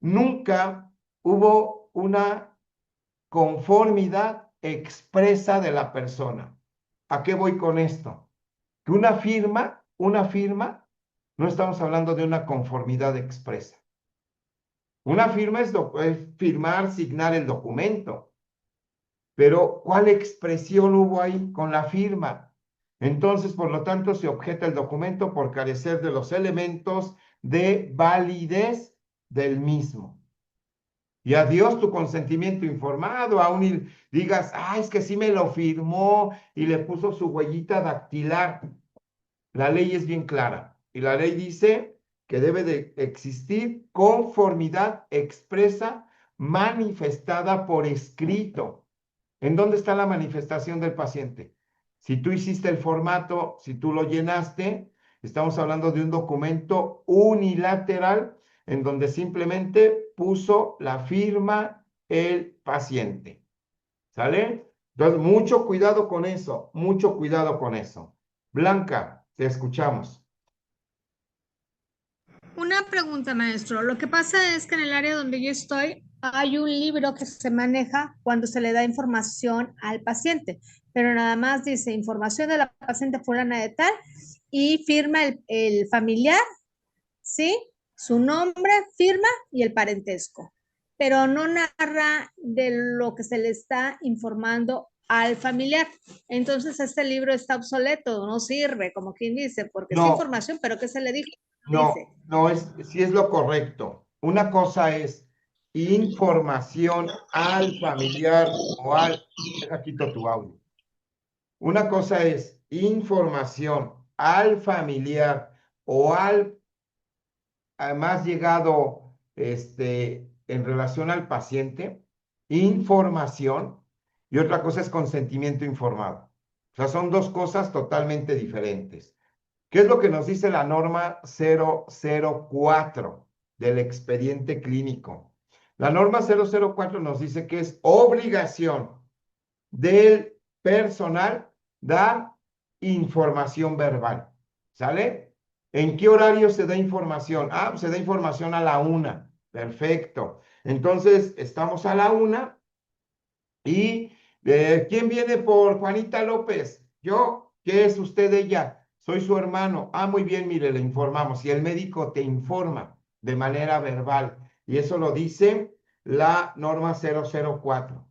nunca hubo una conformidad expresa de la persona. ¿A qué voy con esto? Que una firma, no estamos hablando de una conformidad expresa. Una firma es firmar, signar el documento. Pero, ¿cuál expresión hubo ahí con la firma? Entonces, por lo tanto, se objeta el documento por carecer de los elementos de validez del mismo. Y adiós tu consentimiento informado, aún digas, ah, es que sí me lo firmó y le puso su huellita dactilar. La ley es bien clara y la ley dice que debe de existir conformidad expresa manifestada por escrito. ¿En dónde está la manifestación del paciente? Si tú hiciste el formato, si tú lo llenaste, estamos hablando de un documento unilateral en donde simplemente puso la firma el paciente. ¿Sale? Entonces, mucho cuidado con eso, mucho cuidado con eso. Blanca, te escuchamos. Una pregunta, maestro. Lo que pasa es que en el área donde yo estoy hay un libro que se maneja cuando se le da información al paciente, pero nada más dice información de la paciente fulana de tal y firma el familiar, ¿sí? Su nombre, firma y el parentesco, pero no narra de lo que se le está informando al familiar. Entonces, este libro está obsoleto, no sirve, como quien dice, porque es No, información, pero ¿qué se le dice? no, sí es lo correcto. Una cosa es información al familiar o deja quito tu audio. Una cosa es información al familiar o al más llegado en relación al paciente, información, y otra cosa es consentimiento informado. O sea, son dos cosas totalmente diferentes. ¿Qué es lo que nos dice la norma 004 del expediente clínico? La norma 004 nos dice que es obligación del personal dar información verbal. ¿Sale? ¿En qué horario se da información? Ah, pues se da información a la 1. Perfecto. Entonces, estamos a la 1 y ¿quién viene por Juanita López? Yo. ¿Qué es usted ella? Soy su hermano. Ah, muy bien, mire, le informamos. Y el médico te informa de manera verbal. Y eso lo dice la norma 004.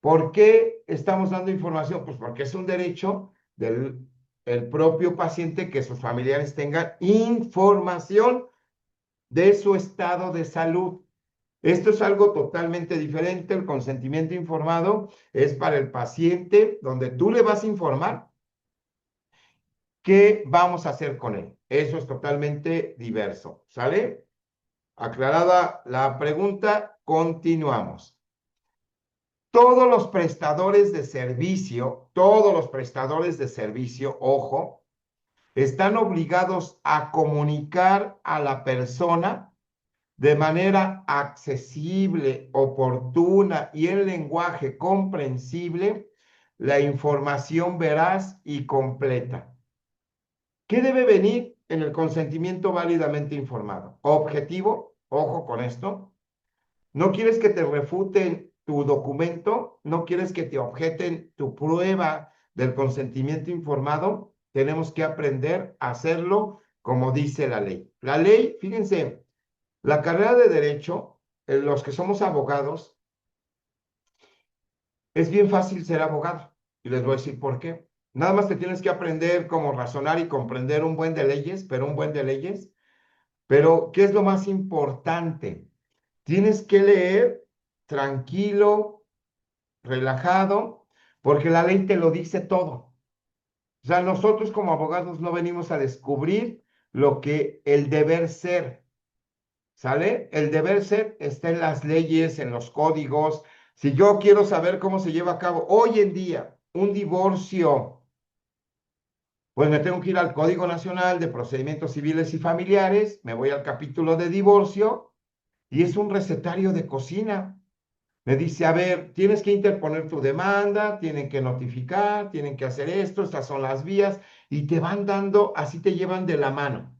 ¿Por qué estamos dando información? Pues porque es un derecho del propio paciente que sus familiares tengan información de su estado de salud. Esto es algo totalmente diferente. El consentimiento informado es para el paciente, donde tú le vas a informar qué vamos a hacer con él. Eso es totalmente diverso. ¿Sale? Aclarada la pregunta, continuamos. Todos los prestadores de servicio, ojo, están obligados a comunicar a la persona de manera accesible, oportuna y en lenguaje comprensible la información veraz y completa. ¿Qué debe venir en el consentimiento válidamente informado? Objetivo, ojo con esto. No quieres que te refuten tu documento, no quieres que te objeten tu prueba del consentimiento informado, tenemos que aprender a hacerlo como dice la ley. La ley, fíjense, la carrera de Derecho, los que somos abogados, es bien fácil ser abogado. Y les voy a decir por qué. Nada más te tienes que aprender cómo razonar y comprender un buen de leyes, Pero, ¿qué es lo más importante? Tienes que leer tranquilo, relajado, porque la ley te lo dice todo. O sea, nosotros como abogados no venimos a descubrir lo que el deber ser, ¿sale? El deber ser está en las leyes, en los códigos. Si yo quiero saber cómo se lleva a cabo hoy en día un divorcio, pues me tengo que ir al Código Nacional de Procedimientos Civiles y Familiares, me voy al capítulo de divorcio y es un recetario de cocina. Me dice, a ver, tienes que interponer tu demanda, tienen que notificar, tienen que hacer esto, estas son las vías, y te van dando, así te llevan de la mano.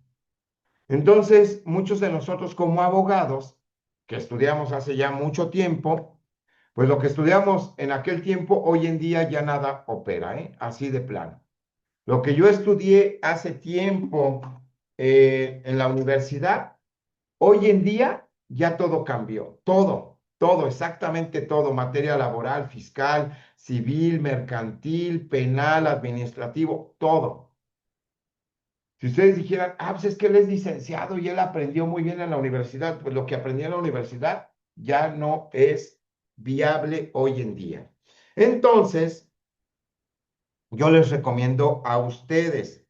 Entonces, muchos de nosotros como abogados, que estudiamos hace ya mucho tiempo, pues lo que estudiamos en aquel tiempo, hoy en día ya nada opera, ¿eh? Así de plano. Lo que yo estudié hace tiempo en la universidad, hoy en día ya todo cambió, todo, exactamente todo, materia laboral, fiscal, civil, mercantil, penal, administrativo, todo. Si ustedes dijeran, ah, pues es que él es licenciado y él aprendió muy bien en la universidad, pues lo que aprendió en la universidad ya no es viable hoy en día. Entonces, yo les recomiendo a ustedes,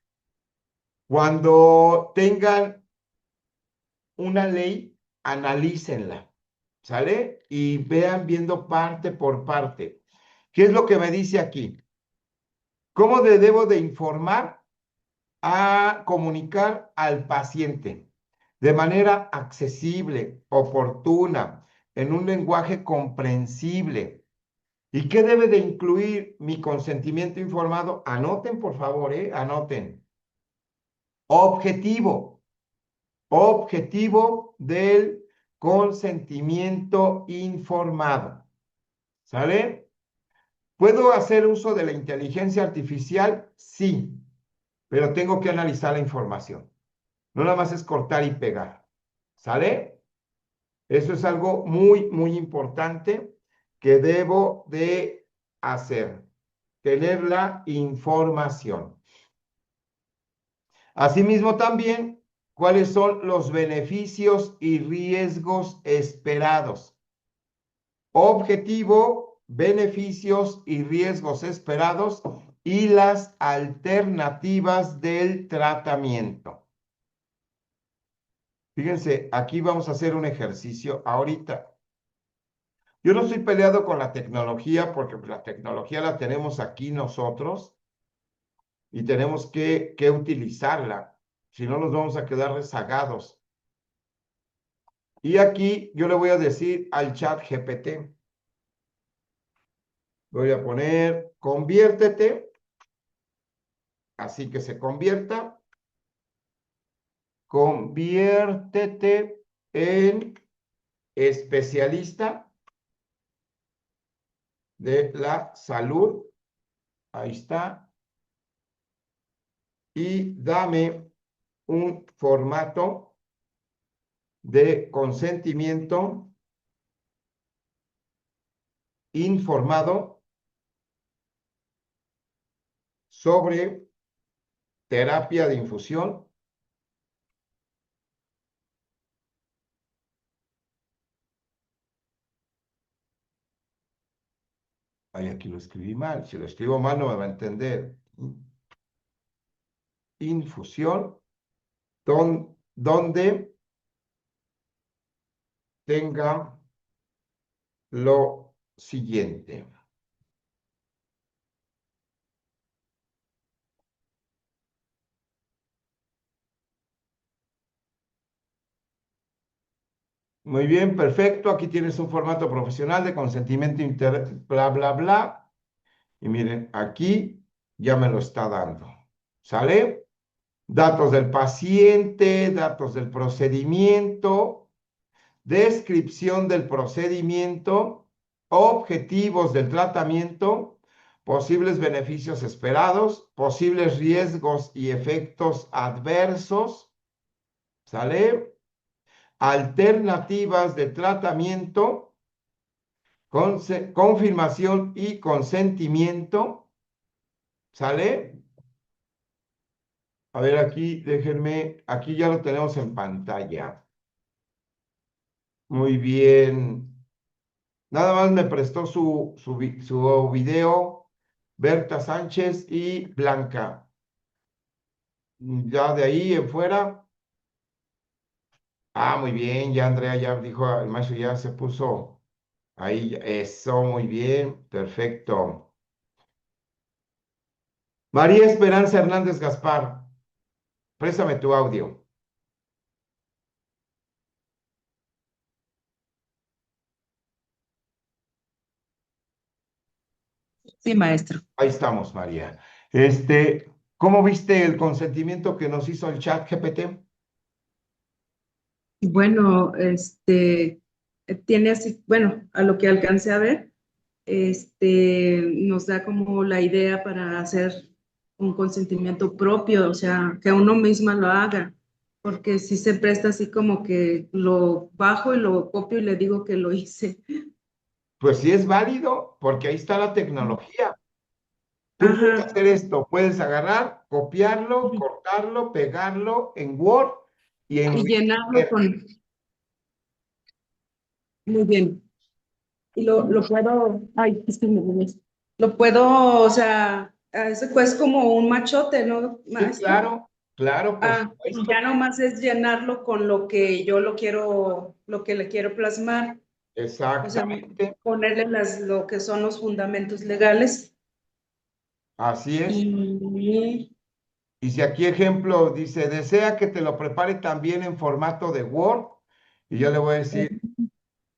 cuando tengan una ley, analícenla, ¿sale? Y vean viendo parte por parte. ¿Qué es lo que me dice aquí? ¿Cómo le debo de informar a comunicar al paciente? De manera accesible, oportuna, en un lenguaje comprensible. ¿Y qué debe de incluir mi consentimiento informado? Anoten, por favor, anoten. Objetivo del consentimiento informado. ¿Sale? ¿Puedo hacer uso de la inteligencia artificial? Sí, pero tengo que analizar la información. No nada más es cortar y pegar. ¿Sale? Eso es algo muy, muy importante que debo de hacer. Tener la información. Asimismo también, ¿cuáles son los beneficios y riesgos esperados? Objetivo, beneficios y riesgos esperados y las alternativas del tratamiento. Fíjense, aquí vamos a hacer un ejercicio ahorita. Yo no estoy peleado con la tecnología porque pues, la tecnología la tenemos aquí nosotros y tenemos que utilizarla. Si no, nos vamos a quedar rezagados. Y aquí yo le voy a decir al chat GPT. Voy a poner, conviértete, así que se convierta. Conviértete en especialista de la salud. Ahí está. Y dame un formato de consentimiento informado sobre terapia de infusión. Ay, aquí lo escribí mal. Si lo escribo mal no me va a entender. Infusión, donde tenga lo siguiente. Muy bien, perfecto. Aquí tienes un formato profesional de consentimiento bla, bla, bla. Y miren, aquí ya me lo está dando. ¿Sale? Datos del paciente, datos del procedimiento, descripción del procedimiento, objetivos del tratamiento, posibles beneficios esperados, posibles riesgos y efectos adversos. ¿Sale? Alternativas de tratamiento, confirmación y consentimiento. ¿Sale? A ver, aquí, déjenme, aquí ya lo tenemos en pantalla. Muy bien. Nada más me prestó su video Berta Sánchez y Blanca. Ya de ahí en fuera. Ah, muy bien, ya Andrea ya dijo, el maestro ya se puso ahí. Eso, muy bien, perfecto. María Esperanza Hernández Gaspar, préstame tu audio. Sí, maestro. Ahí estamos, María. ¿Cómo viste el consentimiento que nos hizo el chat GPT? Bueno, tiene así, bueno, a lo que alcancé a ver, nos da como la idea para hacer un consentimiento propio, o sea, que uno misma lo haga, porque si se presta así como que lo bajo y lo copio y le digo que lo hice. Pues sí es válido, porque ahí está la tecnología. Tú puedes Ajá. hacer esto, puedes agarrar, copiarlo, cortarlo, pegarlo en Word y en Y llenarlo Word. con, muy bien. Y lo puedo, ay, es que me duele. Lo puedo, o sea, ese es como un machote, ¿no, Sí, maestro? claro, claro, por Y supuesto. ya nomás es llenarlo con lo que yo lo quiero, lo que le quiero plasmar, o sea, Exactamente, ponerle lo que son los fundamentos legales. así es. Y Y si aquí ejemplo dice, desea que te lo prepare también en formato de Word, y yo le voy a decir,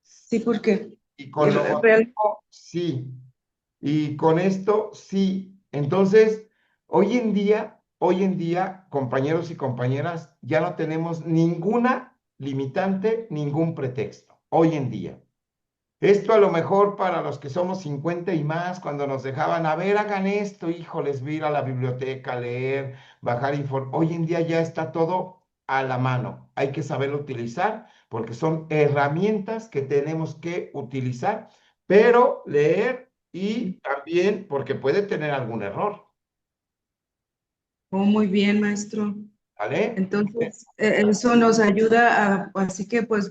sí, porque y con real, logotipo, sí. Y con esto, sí. Entonces, hoy en día, compañeros y compañeras, ya no tenemos ninguna limitante, ningún pretexto. Hoy en día. Esto a lo mejor para los que somos 50 y más, cuando nos dejaban, a ver, hagan esto, híjoles, voy a ir a la biblioteca, leer, bajar información. Hoy en día ya está todo a la mano. Hay que saberlo utilizar porque son herramientas que tenemos que utilizar, pero leer y también porque puede tener algún error. oh, muy bien, maestro. ¿Vale? Entonces, eso nos ayuda a, así que pues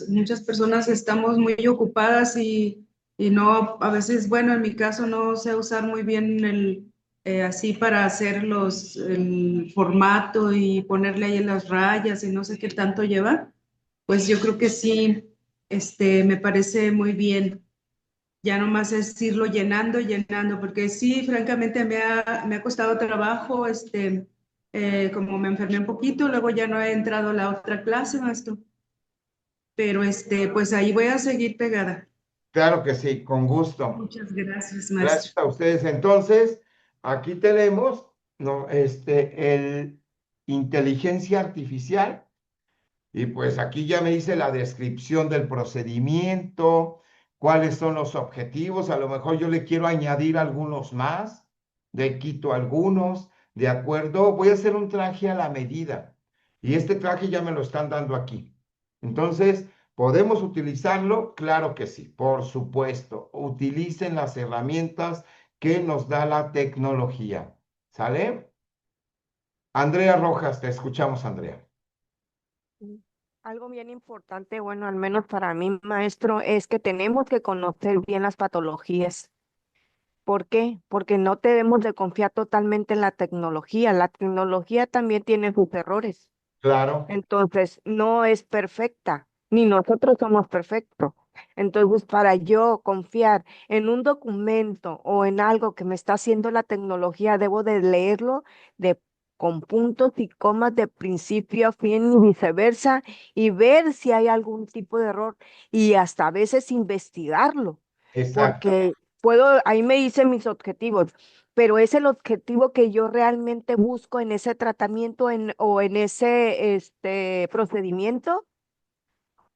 muchas personas estamos muy ocupadas y no, a veces, bueno, en mi caso no sé usar muy bien así para hacer el formato y ponerle ahí las rayas y no sé qué tanto lleva, pues yo creo que sí, me parece muy bien. Ya nomás es irlo llenando, llenando, porque sí, francamente me ha costado trabajo, como me enfermé un poquito, luego ya no he entrado a la otra clase, maestro, pero pues ahí voy a seguir pegada. Claro que sí, con gusto. Muchas gracias, Gracias maestro. a ustedes. Entonces, aquí tenemos, ¿no? El inteligencia artificial. Y pues aquí ya me dice la descripción del procedimiento, cuáles son los objetivos. A lo mejor yo le quiero añadir algunos más, le quito algunos, de acuerdo. Voy a hacer un traje a la medida. Y este traje ya me lo están dando aquí. Entonces, ¿podemos utilizarlo? Claro que sí, por supuesto. Utilicen las herramientas que nos da la tecnología. ¿Sale? Andrea Rojas, te escuchamos, Andrea. Mm. Algo bien importante, bueno, al menos para mí, maestro, es que tenemos que conocer bien las patologías. ¿Por qué? Porque no debemos de confiar totalmente en la tecnología. La tecnología también tiene sus errores. Claro. Entonces, no es perfecta, ni nosotros somos perfectos. Entonces, para yo confiar en un documento o en algo que me está haciendo la tecnología, debo de leerlo de, con puntos y comas de principio a fin y viceversa y ver si hay algún tipo de error y hasta a veces investigarlo, Exacto. porque ahí me dicen mis objetivos, pero es el objetivo que yo realmente busco en ese tratamiento o en ese procedimiento.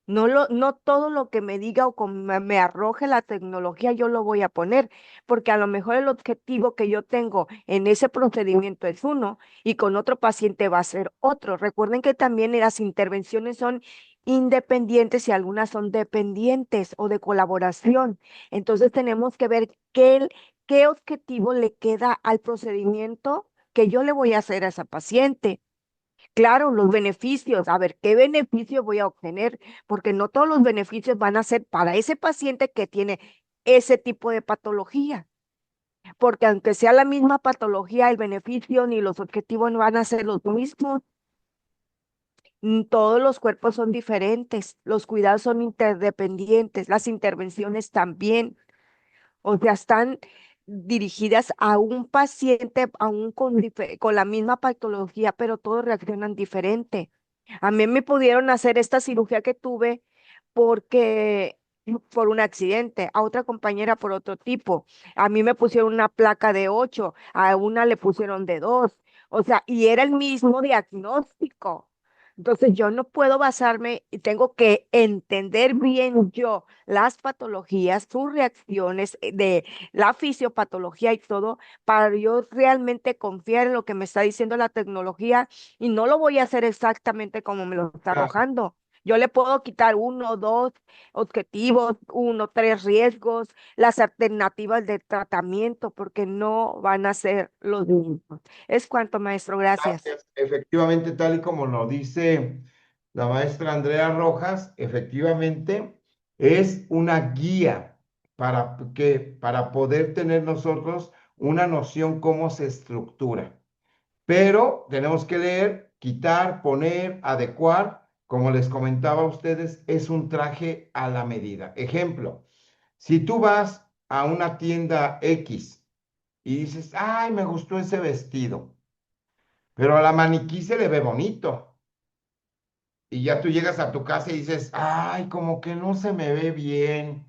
No todo lo que me diga o me arroje la tecnología yo lo voy a poner, porque a lo mejor el objetivo que yo tengo en ese procedimiento es uno y con otro paciente va a ser otro. Recuerden que también las intervenciones son independientes y algunas son dependientes o de colaboración. Entonces tenemos que ver qué objetivo le queda al procedimiento que yo le voy a hacer a esa paciente. Claro, los beneficios, a ver, ¿qué beneficio voy a obtener? Porque no todos los beneficios van a ser para ese paciente que tiene ese tipo de patología, porque aunque sea la misma patología, el beneficio ni los objetivos no van a ser los mismos. Todos los cuerpos son diferentes, los cuidados son interdependientes, las intervenciones también. O sea, están dirigidas a un paciente, aún con la misma patología, pero todos reaccionan diferente. A mí me pudieron hacer esta cirugía que tuve porque por un accidente, a otra compañera por otro tipo. A mí me pusieron una placa de 8, a una le pusieron de 2. O sea, y era el mismo diagnóstico. Entonces yo no puedo basarme y tengo que entender bien yo las patologías, sus reacciones de la fisiopatología y todo, para yo realmente confiar en lo que me está diciendo la tecnología y no lo voy a hacer exactamente como me lo está Claro. arrojando. Yo le puedo quitar uno, dos objetivos, uno, tres riesgos, las alternativas de tratamiento, porque no van a ser los mismos. Es cuanto, maestro. Gracias. Gracias. Efectivamente, tal y como lo dice la maestra Andrea Rojas, efectivamente es una guía para poder tener nosotros una noción cómo se estructura. Pero tenemos que leer, quitar, poner, adecuar. Como les comentaba a ustedes, es un traje a la medida. Ejemplo, si tú vas a una tienda X y dices, ay, me gustó ese vestido, pero a la maniquí se le ve bonito. Y ya tú llegas a tu casa y dices, ay, como que no se me ve bien.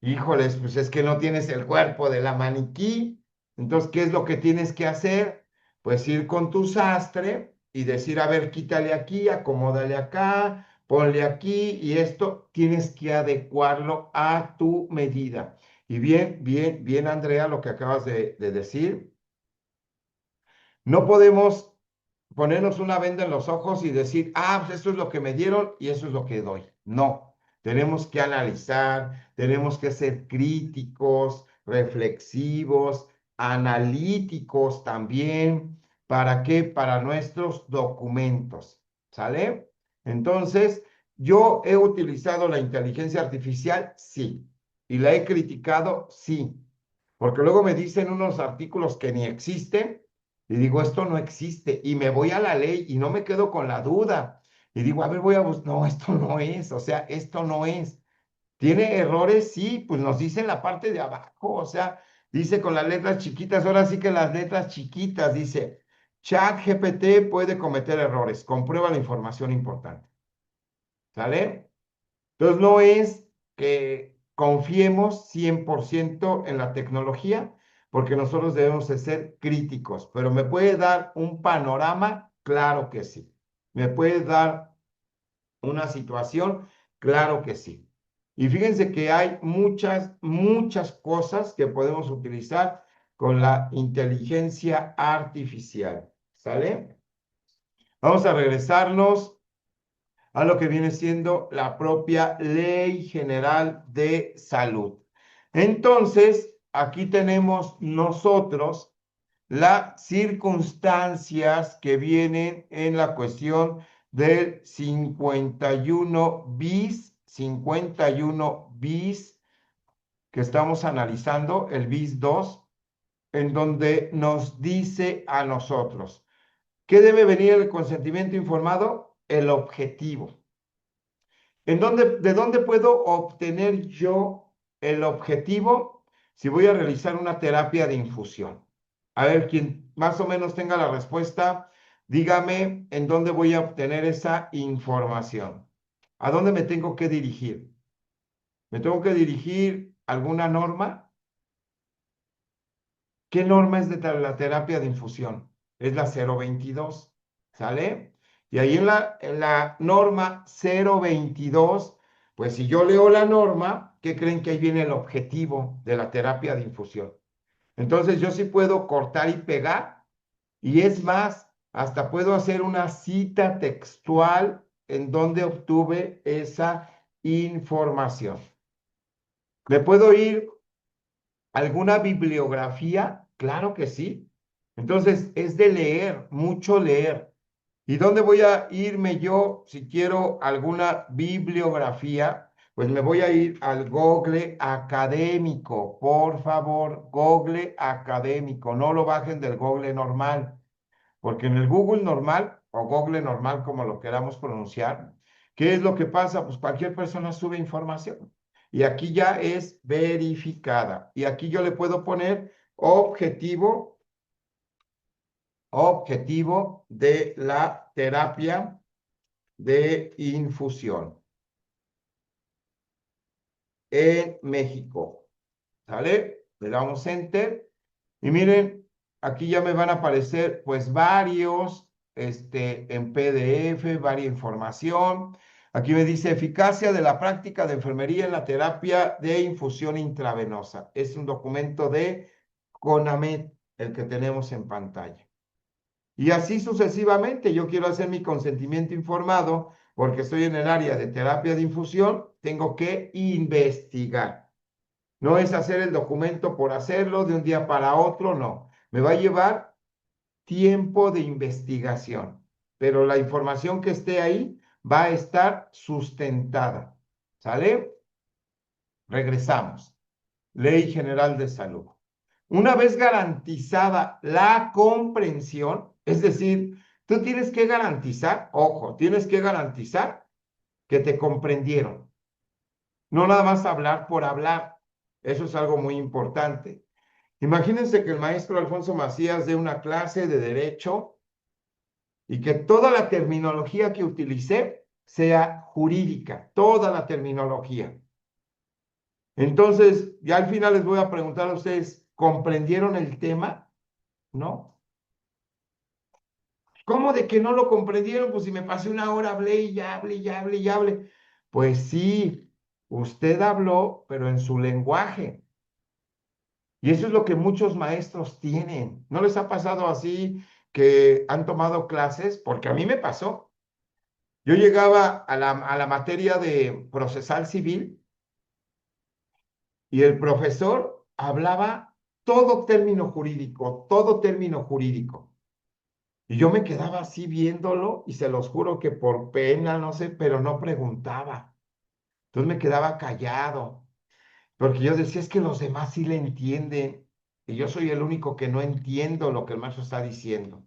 Híjoles, pues es que no tienes el cuerpo de la maniquí. Entonces, ¿qué es lo que tienes que hacer? Pues ir con tu sastre y decir, a ver, quítale aquí, acomódale acá, ponle aquí y esto tienes que adecuarlo a tu medida. Y bien, bien, bien, Andrea, lo que acabas de decir. No podemos ponernos una venda en los ojos y decir, ah, pues esto es lo que me dieron y eso es lo que doy. No, tenemos que analizar, tenemos que ser críticos, reflexivos, analíticos también. ¿Para qué? Para nuestros documentos. ¿Sale? Entonces, yo he utilizado la inteligencia artificial, sí. Y la he criticado, sí. porque luego me dicen unos artículos que ni existen y digo, esto no existe y me voy a la ley y no me quedo con la duda y digo, a ver, voy a buscar, no, esto no es, o sea, esto no es. ¿Tiene errores? Sí, pues nos dice en la parte de abajo, o sea, dice con las letras chiquitas, ahora sí que las letras chiquitas, dice, ChatGPT puede cometer errores, comprueba la información importante. ¿Sale? Entonces no es que confiemos 100% en la tecnología, porque nosotros debemos de ser críticos, pero ¿me puede dar un panorama? Claro que sí. ¿Me puede dar una situación? Claro que sí. Y fíjense que hay muchas cosas que podemos utilizar con la inteligencia artificial. ¿Sale? Vamos a regresarnos a lo que viene siendo la propia Ley General de Salud. Entonces, aquí tenemos nosotros las circunstancias que vienen en la cuestión del 51 bis, que estamos analizando, el bis 2, en donde nos dice a nosotros, ¿qué debe venir el consentimiento informado? El objetivo. ¿De dónde puedo obtener yo el objetivo si voy a realizar una terapia de infusión? A ver, quien más o menos tenga la respuesta, dígame en dónde voy a obtener esa información. ¿A dónde me tengo que dirigir? ¿Me tengo que dirigir a alguna norma? ¿Qué norma es de la terapia de infusión? Es la 022, ¿sale? Y ahí en la norma 022, pues si yo leo la norma, ¿qué creen que ahí viene el objetivo de la terapia de infusión? Entonces yo sí puedo cortar y pegar, y es más, hasta puedo hacer una cita textual en donde obtuve esa información. ¿Me puedo ir ¿alguna bibliografía? Claro que sí. Entonces, es de leer, mucho leer. ¿Y dónde voy a irme yo si quiero alguna bibliografía? Pues me voy a ir al Google Académico, por favor, Google Académico. No lo bajen del Google normal, porque en el Google normal o Google normal, como lo queramos pronunciar, ¿qué es lo que pasa? Pues cualquier persona sube información. Y aquí ya es verificada. Y aquí yo le puedo poner objetivo de la terapia de infusión en México. ¿Sale? Le damos enter. Y miren, aquí ya me van a aparecer pues varios, en PDF, varia información. Aquí me dice eficacia de la práctica de enfermería en la terapia de infusión intravenosa. Es un documento de CONAMED, el que tenemos en pantalla. Y así sucesivamente, yo quiero hacer mi consentimiento informado porque estoy en el área de terapia de infusión, tengo que investigar. No es hacer el documento por hacerlo de un día para otro, no. Me va a llevar tiempo de investigación, pero la información que esté ahí va a estar sustentada. ¿Sale? Regresamos. Ley General de Salud. Una vez garantizada la comprensión, es decir, tú tienes que garantizar, ojo, tienes que garantizar que te comprendieron. No nada más hablar por hablar. Eso es algo muy importante. Imagínense que el maestro Alfonso Macías dé una clase de derecho y que toda la terminología que utilicé sea jurídica, toda la terminología. Entonces, ya al final les voy a preguntar a ustedes, ¿comprendieron el tema? ¿No? ¿Cómo de que no lo comprendieron? Pues si me pasé una hora, hablé y ya hablé, ya hablé, ya hablé. Pues sí, usted habló, pero en su lenguaje. Y eso es lo que muchos maestros tienen. ¿No les ha pasado así que han tomado clases? Porque a mí me pasó. Yo llegaba a la materia de procesal civil y el profesor hablaba todo término jurídico, todo término jurídico. Y yo me quedaba así viéndolo y se los juro que por pena, no sé, pero no preguntaba. Entonces me quedaba callado, porque yo decía, es que los demás sí le entienden. y yo soy el único que no entiendo lo que el maestro está diciendo.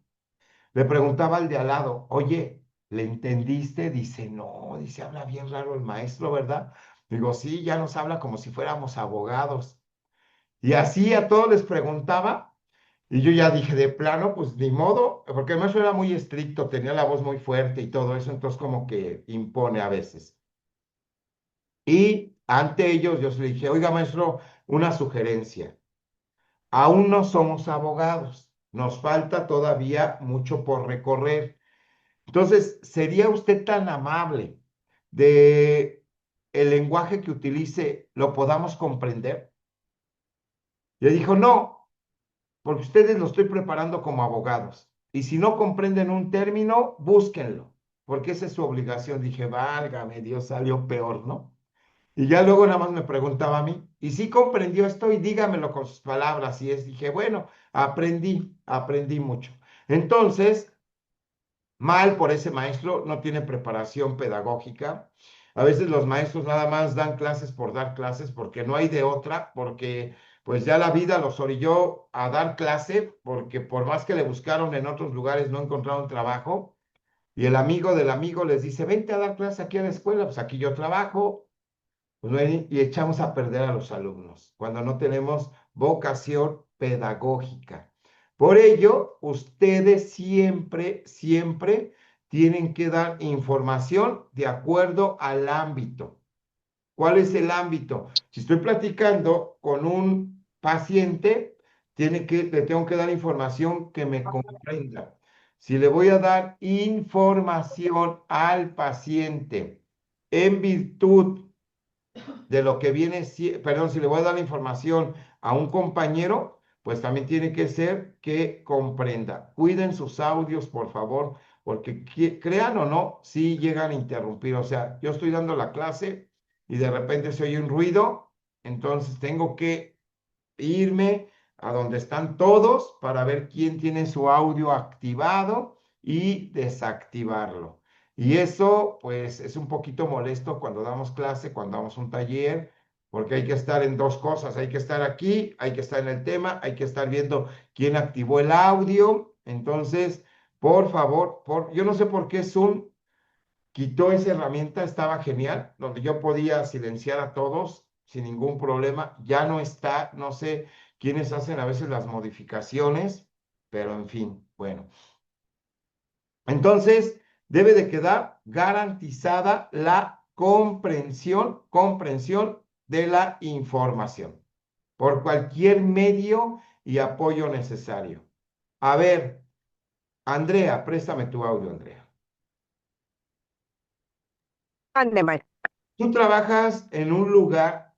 Le preguntaba al de al lado, oye, ¿le entendiste? Dice, no, dice, habla bien raro el maestro, ¿verdad? Digo, sí, ya nos habla como si fuéramos abogados. Y así a todos les preguntaba, y yo ya dije, de plano, pues ni modo, porque el maestro era muy estricto, tenía la voz muy fuerte y todo eso, entonces como que impone a veces. Y ante ellos yo le dije, oiga, maestro, una sugerencia. Aún no somos abogados, nos falta todavía mucho por recorrer. Entonces, ¿sería usted tan amable de el lenguaje que utilice lo podamos comprender? Y él dijo, no, porque ustedes lo estoy preparando como abogados. Y si no comprenden un término, búsquenlo, porque esa es su obligación. Dije, válgame, Dios, salió peor, ¿no? Y ya luego nada más me preguntaba a mí, ¿y si comprendió esto? Y dígamelo con sus palabras. Y es, dije, bueno, aprendí mucho. Entonces, mal por ese maestro, no tiene preparación pedagógica. A veces los maestros nada más dan clases por dar clases porque no hay de otra, porque pues ya la vida los orilló a dar clase, porque por más que le buscaron en otros lugares no encontraron trabajo. Y el amigo del amigo les dice, vente a dar clase aquí a la escuela, pues aquí yo trabajo. Pues y echamos a perder a los alumnos cuando no tenemos vocación pedagógica. Por ello, ustedes siempre tienen que dar información de acuerdo al ámbito. ¿Cuál es el ámbito? Si estoy platicando con un paciente, le tengo que dar información que me comprenda. Si le voy a dar información al paciente en virtud de lo que viene, perdón, si le voy a dar la información a un compañero, pues también tiene que ser que comprenda. Cuiden sus audios, por favor, porque crean o no, sí llegan a interrumpir. O sea, yo estoy dando la clase y de repente se oye un ruido, entonces tengo que irme a donde están todos para ver quién tiene su audio activado y desactivarlo. Y eso, pues, es un poquito molesto cuando damos clase, cuando damos un taller, porque hay que estar en dos cosas. Hay que estar aquí, hay que estar en el tema, hay que estar viendo quién activó el audio. Entonces, por favor, yo no sé por qué Zoom quitó esa herramienta, estaba genial, donde yo podía silenciar a todos sin ningún problema. Ya no está, no sé quiénes hacen a veces las modificaciones, pero en fin, bueno. Entonces, debe de quedar garantizada la comprensión de la información por cualquier medio y apoyo necesario. A ver, Andrea, préstame tu audio, Andrea. Ande, maestro. Tú trabajas en un lugar,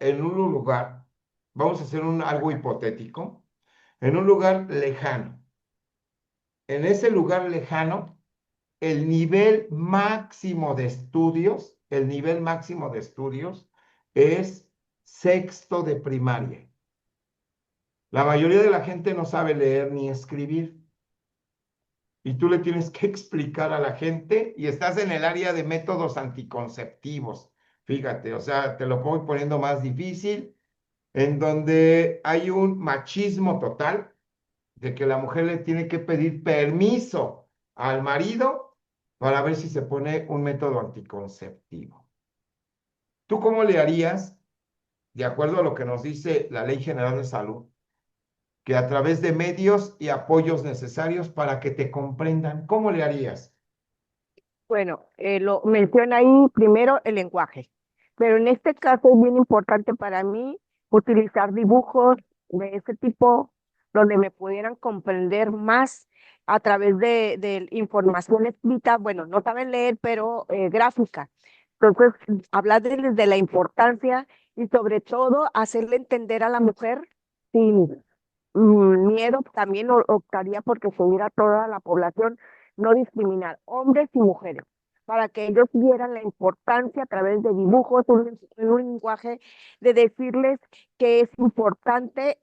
vamos a hacer algo hipotético, en un lugar lejano. En ese lugar lejano, el nivel máximo de estudios es sexto de primaria. La mayoría de la gente no sabe leer ni escribir. Y tú le tienes que explicar a la gente y estás en el área de métodos anticonceptivos. Fíjate, o sea, te lo voy poniendo más difícil, en donde hay un machismo total de que la mujer le tiene que pedir permiso al marido para ver si se pone un método anticonceptivo. ¿Tú cómo le harías, de acuerdo a lo que nos dice la Ley General de Salud, que a través de medios y apoyos necesarios para que te comprendan? ¿Cómo le harías? Bueno, lo menciona ahí primero el lenguaje, pero en este caso es bien importante para mí utilizar dibujos de ese tipo donde me pudieran comprender más a través de información escrita, bueno, no saben leer, pero gráfica. Entonces, hablarles de la importancia y sobre todo hacerle entender a la mujer sin miedo, también optaría porque subir a toda la población, no discriminar hombres y mujeres, para que ellos vieran la importancia a través de dibujos, un lenguaje de decirles que es importante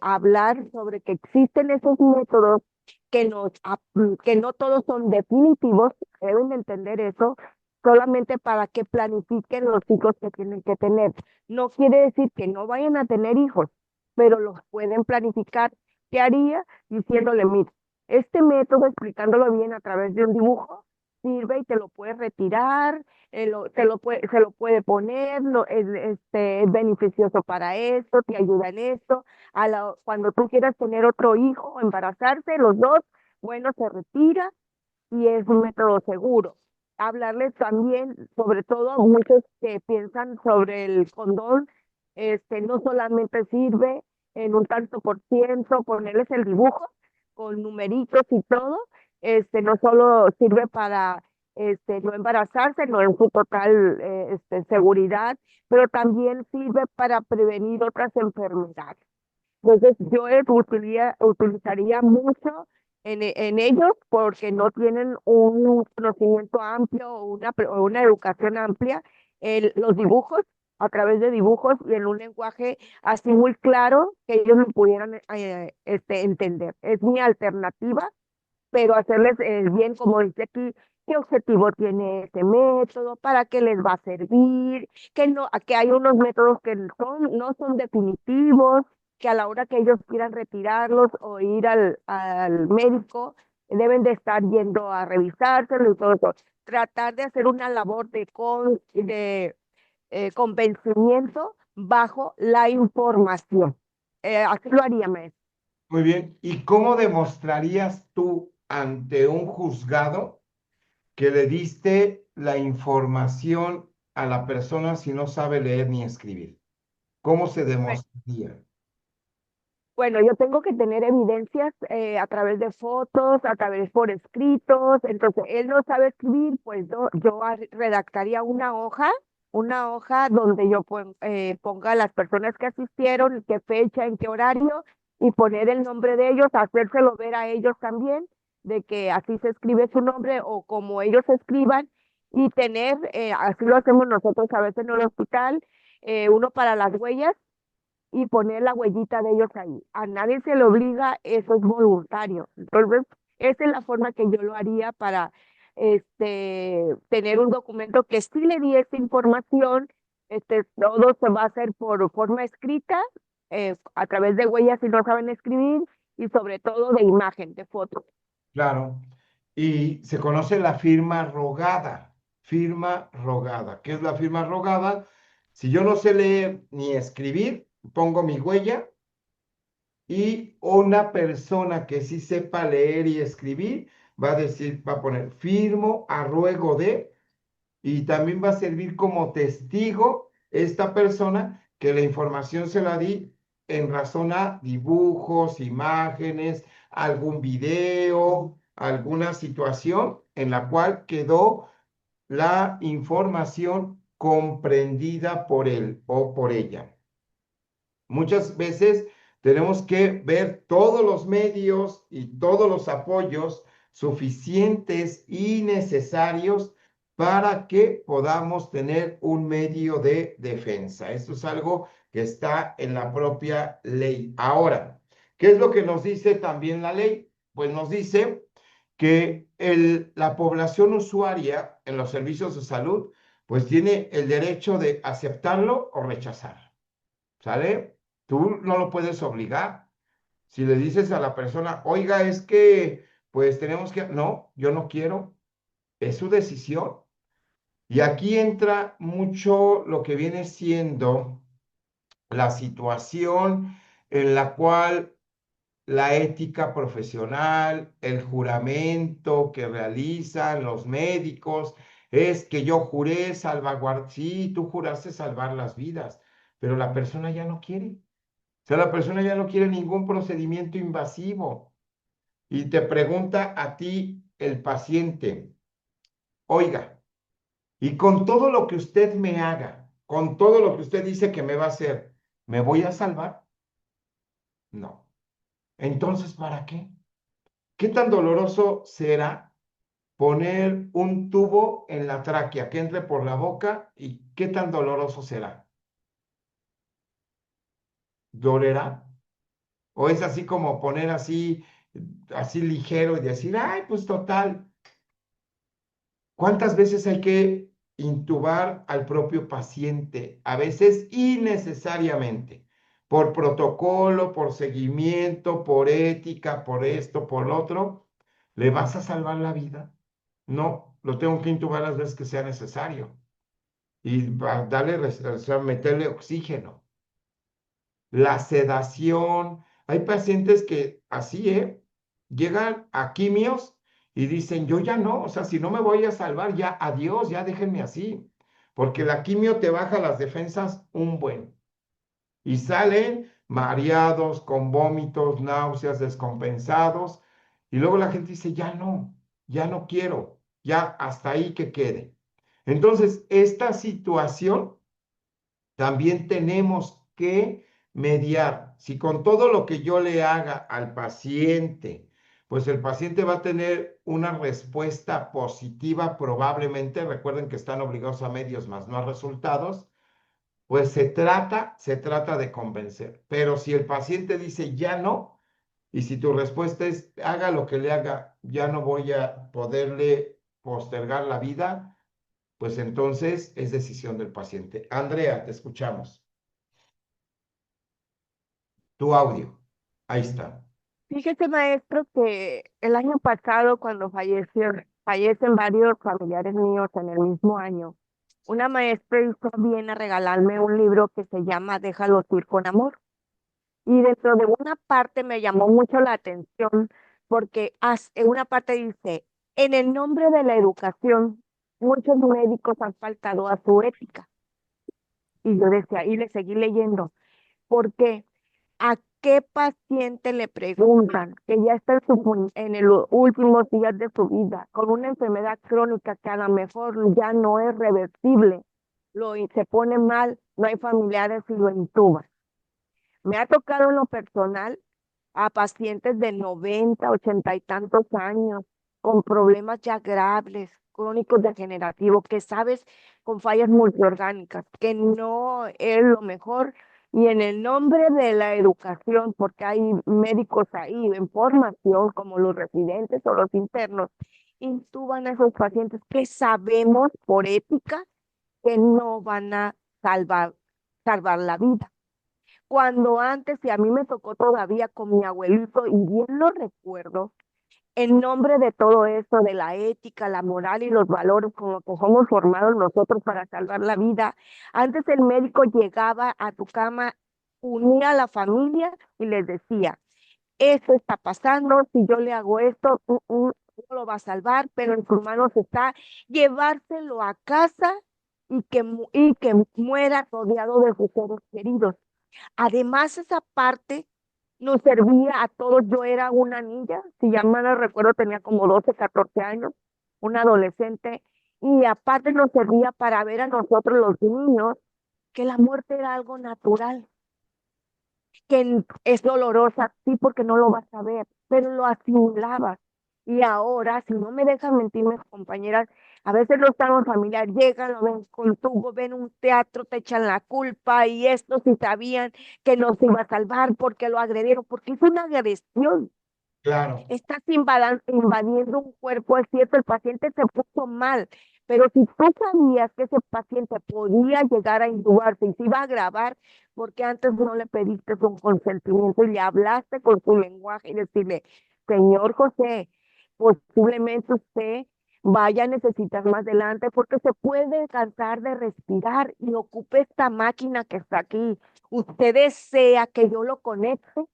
hablar sobre que existen esos métodos que no todos son definitivos, deben de entender eso, solamente para que planifiquen los hijos que tienen que tener. No quiere decir que no vayan a tener hijos, pero los pueden planificar. ¿Qué haría? Diciéndole, mira, este método, explicándolo bien a través de un dibujo, sirve y te lo puedes retirar, se lo puede poner, es beneficioso para esto, te ayuda en esto. Cuando tú quieras tener otro hijo o embarazarse, los dos, bueno, se retira y es un método seguro. Hablarles también, sobre todo a muchos que piensan sobre el condón, no solamente sirve en un tanto por ciento, ponerles el dibujo con numeritos y todo, no solo sirve para no embarazarse, no en su total seguridad, pero también sirve para prevenir otras enfermedades. Entonces, utilizaría mucho en ellos porque no tienen un conocimiento amplio o una educación amplia. Los dibujos, a través de dibujos y en un lenguaje así muy claro que ellos lo pudieran entender. Es mi alternativa, pero hacerles el bien, como dice aquí, qué objetivo tiene este método, para qué les va a servir, que hay unos métodos que no son definitivos, que a la hora que ellos quieran retirarlos o ir al médico, deben de estar yendo a revisárselo y todo eso. Tratar de hacer una labor de convencimiento bajo la información. Así lo haría, maestro. Muy bien. ¿Y cómo demostrarías tú ante un juzgado que le diste la información a la persona si no sabe leer ni escribir? ¿Cómo se demostraría? Bueno, yo tengo que tener evidencias a través de fotos, a través por escritos. Entonces, él no sabe escribir, pues redactaría una hoja donde yo ponga las personas que asistieron, qué fecha, en qué horario, y poner el nombre de ellos, hacérselo ver a ellos también, de que así se escribe su nombre o como ellos escriban, y tener, así lo hacemos nosotros a veces en el hospital, uno para las huellas y poner la huellita de ellos ahí. A nadie se le obliga, eso es voluntario. Entonces, esa es la forma que yo lo haría para tener un documento que sí le di esta información. Todo se va a hacer por forma escrita, a través de huellas si no saben escribir, y sobre todo de imagen, de foto. Claro. Y se conoce la firma rogada. Firma rogada. ¿Qué es la firma rogada? Si yo no sé leer ni escribir, pongo mi huella y una persona que sí sepa leer y escribir va a decir, va a poner firmo a ruego de, y también va a servir como testigo esta persona que la información se la di en razón a dibujos, imágenes, algún video, alguna situación en la cual quedó la información comprendida por él o por ella. Muchas veces tenemos que ver todos los medios y todos los apoyos suficientes y necesarios para que podamos tener un medio de defensa. Esto es algo que está en la propia ley. Ahora, ¿qué es lo que nos dice también la ley? Pues nos dice que la población usuaria en los servicios de salud, pues tiene el derecho de aceptarlo o rechazar. ¿Sale? Tú no lo puedes obligar. Si le dices a la persona, oiga, es que, pues tenemos que, no, yo no quiero, es su decisión. Y aquí entra mucho lo que viene siendo la situación en la cual la ética profesional, el juramento que realizan los médicos, es que yo juré salvaguardar, sí, tú juraste salvar las vidas, pero la persona ya no quiere. O sea, la persona ya no quiere ningún procedimiento invasivo y te pregunta a ti, el paciente, oiga, y con todo lo que usted me haga, con todo lo que usted dice que me va a hacer, ¿me voy a salvar? No. Entonces, ¿para qué? ¿Qué tan doloroso será poner un tubo en la tráquea que entre por la boca y qué tan doloroso será? ¿Dolerá? ¿O es así como poner así, así ligero y decir, ay, pues total? ¿Cuántas veces hay que intubar al propio paciente? A veces innecesariamente. por protocolo, por seguimiento, por ética, por esto, por lo otro, ¿le vas a salvar la vida? No, lo tengo que intubar las veces que sea necesario y darle, o sea, meterle oxígeno. La sedación. Hay pacientes que así, llegan a quimios y dicen, yo ya no, o sea, si no me voy a salvar, ya adiós, ya déjenme así, porque la quimio te baja las defensas un buen. Y salen mareados, con vómitos, náuseas, descompensados, y luego la gente dice, ya no quiero, ya hasta ahí que quede. Entonces, esta situación también tenemos que mediar. Si con todo lo que yo le haga al paciente, pues el paciente va a tener una respuesta positiva probablemente, recuerden que están obligados a medios más no a resultados, pues se trata de convencer. Pero si el paciente dice ya no, y si tu respuesta es haga lo que le haga, ya no voy a poderle postergar la vida, pues entonces es decisión del paciente. Andrea, te escuchamos. Tu audio. Ahí está. Fíjese, maestro, que el año pasado, cuando fallecen varios familiares míos en el mismo año, una maestra hizo bien a regalarme un libro que se llama Déjalos ir con amor. Y dentro de una parte me llamó mucho la atención porque en una parte dice, en el nombre de la educación, muchos médicos han faltado a su ética. Y yo decía, y le seguí leyendo, porque ¿a qué paciente le preguntan que ya está en los últimos días de su vida con una enfermedad crónica que a lo mejor ya no es reversible, se pone mal, no hay familiares y lo intuban? Me ha tocado en lo personal a pacientes de 90, 80 y tantos años, con problemas ya graves, crónicos degenerativos, que sabes, con fallas multiorgánicas, que no es lo mejor. Y en el nombre de la educación, porque hay médicos ahí en formación, como los residentes o los internos, intuban a esos pacientes que sabemos por ética que no van a salvar la vida. Cuando antes, y a mí me tocó todavía con mi abuelito, y bien lo recuerdo, en nombre de todo eso, de la ética, la moral y los valores con los que somos formados nosotros para salvar la vida, antes el médico llegaba a tu cama, unía a la familia y les decía, esto está pasando, si yo le hago esto, no lo va a salvar, pero en sus manos está llevárselo a casa y que muera rodeado de sus seres queridos. Además, esa parte nos servía a todos. Yo era una niña, si ya mal no recuerdo, tenía como 12, 14 años, una adolescente, y aparte nos servía para ver a nosotros los niños que la muerte era algo natural, que es dolorosa, sí, porque no lo vas a ver, pero lo asimilabas. Y ahora, si no me dejan mentir mis compañeras, a veces los tramos familiares llegan, lo ven con tubo, ven un teatro, te echan la culpa y estos sí sabían que no se iba a salvar porque lo agredieron, porque es una agresión. Claro, Estás invadiendo un cuerpo, es cierto, el paciente se puso mal, pero si tú sabías que ese paciente podía llegar a intubarse y se iba a agravar, porque antes no le pediste un consentimiento y le hablaste con su lenguaje y decirle, señor José, posiblemente usted vaya a necesitar más adelante porque se puede cansar de respirar y ocupe esta máquina que está aquí. ¿Usted desea que yo lo conecte?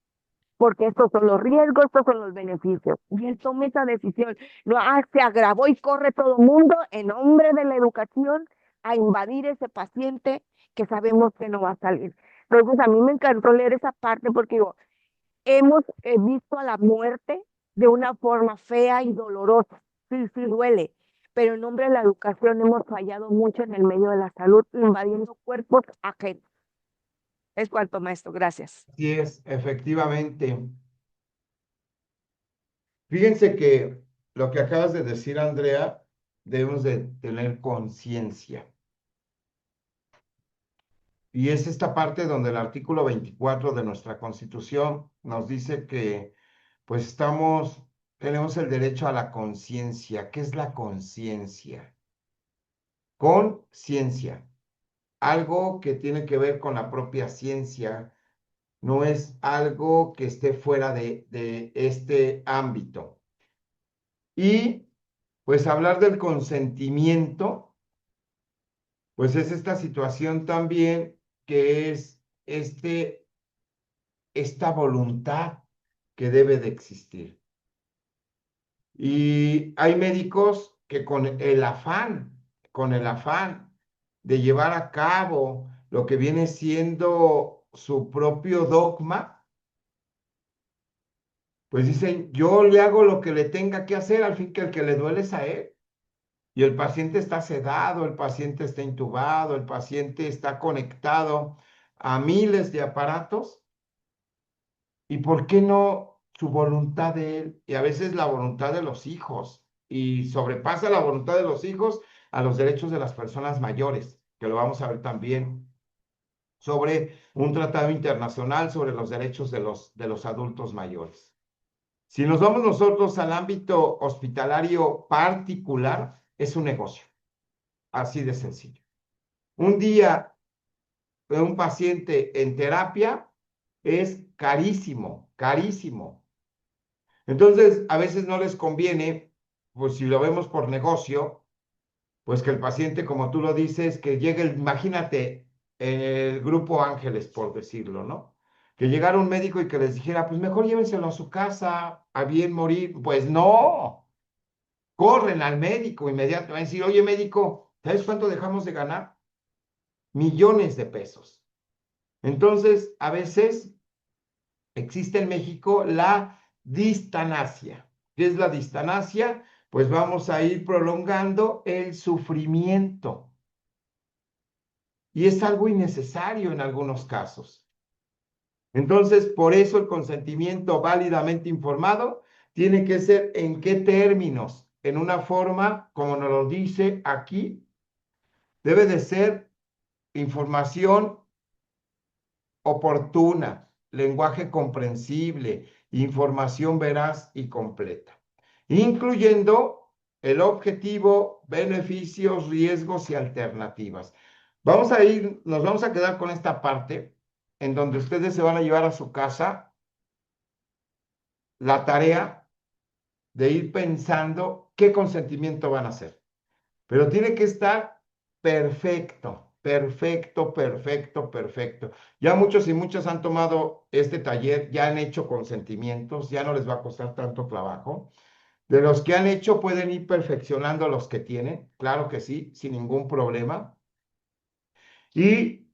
Porque estos son los riesgos, estos son los beneficios. Y él toma esa decisión. No, se agravó y corre todo el mundo en nombre de la educación a invadir ese paciente que sabemos que no va a salir. Entonces a mí me encantó leer esa parte porque digo, hemos visto a la muerte de una forma fea y dolorosa. Sí, sí duele, pero en nombre de la educación hemos fallado mucho en el medio de la salud, invadiendo cuerpos ajenos. Es cuanto, maestro. Gracias. así es, efectivamente. Fíjense que lo que acabas de decir, Andrea, debemos de tener conciencia. Y es esta parte donde el artículo 24 de nuestra Constitución nos dice que pues tenemos el derecho a la conciencia. ¿Qué es la conciencia? Conciencia, algo que tiene que ver con la propia ciencia, no es algo que esté fuera de este ámbito. Y pues hablar del consentimiento, pues es esta situación también que es esta voluntad que debe de existir. Y hay médicos que con el afán de llevar a cabo lo que viene siendo su propio dogma, pues dicen, yo le hago lo que le tenga que hacer, al fin que el que le duele es a él. Y el paciente está sedado, el paciente está intubado, el paciente está conectado a miles de aparatos. ¿Y por qué no su voluntad de él? Y a veces la voluntad de los hijos. Y sobrepasa la voluntad de los hijos a los derechos de las personas mayores, que lo vamos a ver también sobre un tratado internacional sobre los derechos de los adultos mayores. Si nos vamos nosotros al ámbito hospitalario particular, es un negocio, así de sencillo. Un día de un paciente en terapia es carísimo, carísimo. Entonces, a veces no les conviene, pues si lo vemos por negocio, pues que el paciente, como tú lo dices, que llegue, imagínate, el grupo Ángeles, por decirlo, ¿no? Que llegara un médico y que les dijera, pues mejor llévenselo a su casa, a bien morir. Pues no, corren al médico inmediatamente, van a decir, oye médico, ¿sabes cuánto dejamos de ganar? Millones de pesos. Entonces, a veces existe en México la distanasia. ¿Qué es la distanasia? Pues vamos a ir prolongando el sufrimiento. Y es algo innecesario en algunos casos. Entonces, por eso el consentimiento válidamente informado tiene que ser en qué términos, en una forma, como nos lo dice aquí, debe de ser información oportuna, lenguaje comprensible, información veraz y completa, incluyendo el objetivo, beneficios, riesgos y alternativas. Nos vamos a quedar con esta parte en donde ustedes se van a llevar a su casa la tarea de ir pensando qué consentimiento van a hacer. Pero tiene que estar perfecto, perfecto, perfecto, perfecto. Ya muchos y muchas han tomado este taller, ya han hecho consentimientos, ya no les va a costar tanto trabajo. De los que han hecho, pueden ir perfeccionando los que tienen, claro que sí, sin ningún problema. Y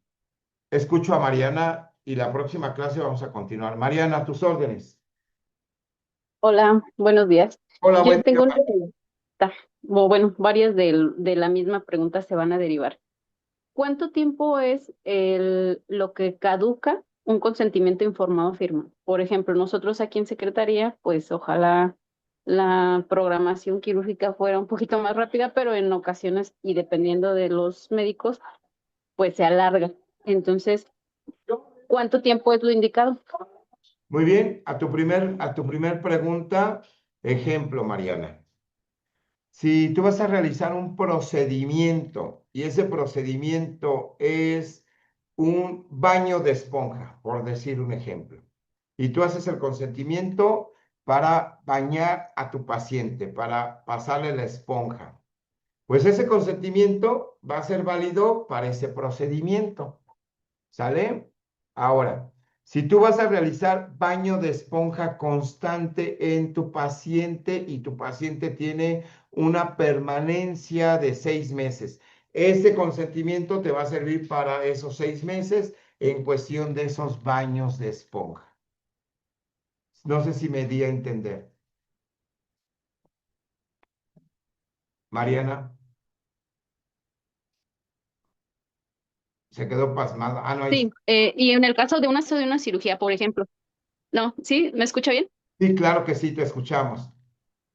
escucho a Mariana y la próxima clase vamos a continuar. Mariana, tus órdenes. Hola, buenos días. Hola, buen Yo día. tengo una pregunta, o bueno, varias de la misma pregunta se van a derivar. ¿Cuánto tiempo es lo que caduca un consentimiento informado firmado? Por ejemplo, nosotros aquí en Secretaría, pues ojalá la programación quirúrgica fuera un poquito más rápida, pero en ocasiones, y dependiendo de los médicos, pues se alarga. Entonces, ¿cuánto tiempo es lo indicado? Muy bien, a tu primer pregunta, ejemplo, Mariana. Si tú vas a realizar un procedimiento y ese procedimiento es un baño de esponja, por decir un ejemplo, y tú haces el consentimiento para bañar a tu paciente, para pasarle la esponja, pues ese consentimiento va a ser válido para ese procedimiento. ¿Sale? Ahora, si tú vas a realizar baño de esponja constante en tu paciente y tu paciente tiene una permanencia de 6 meses, ese consentimiento te va a servir para esos 6 meses en cuestión de esos baños de esponja. No sé si me di a entender. Mariana, se quedó pasmada. Ah, no, ahí Sí, está. y en el caso de una cirugía, por ejemplo. No, ¿sí? ¿Me escucha bien? Sí, claro que sí, te escuchamos.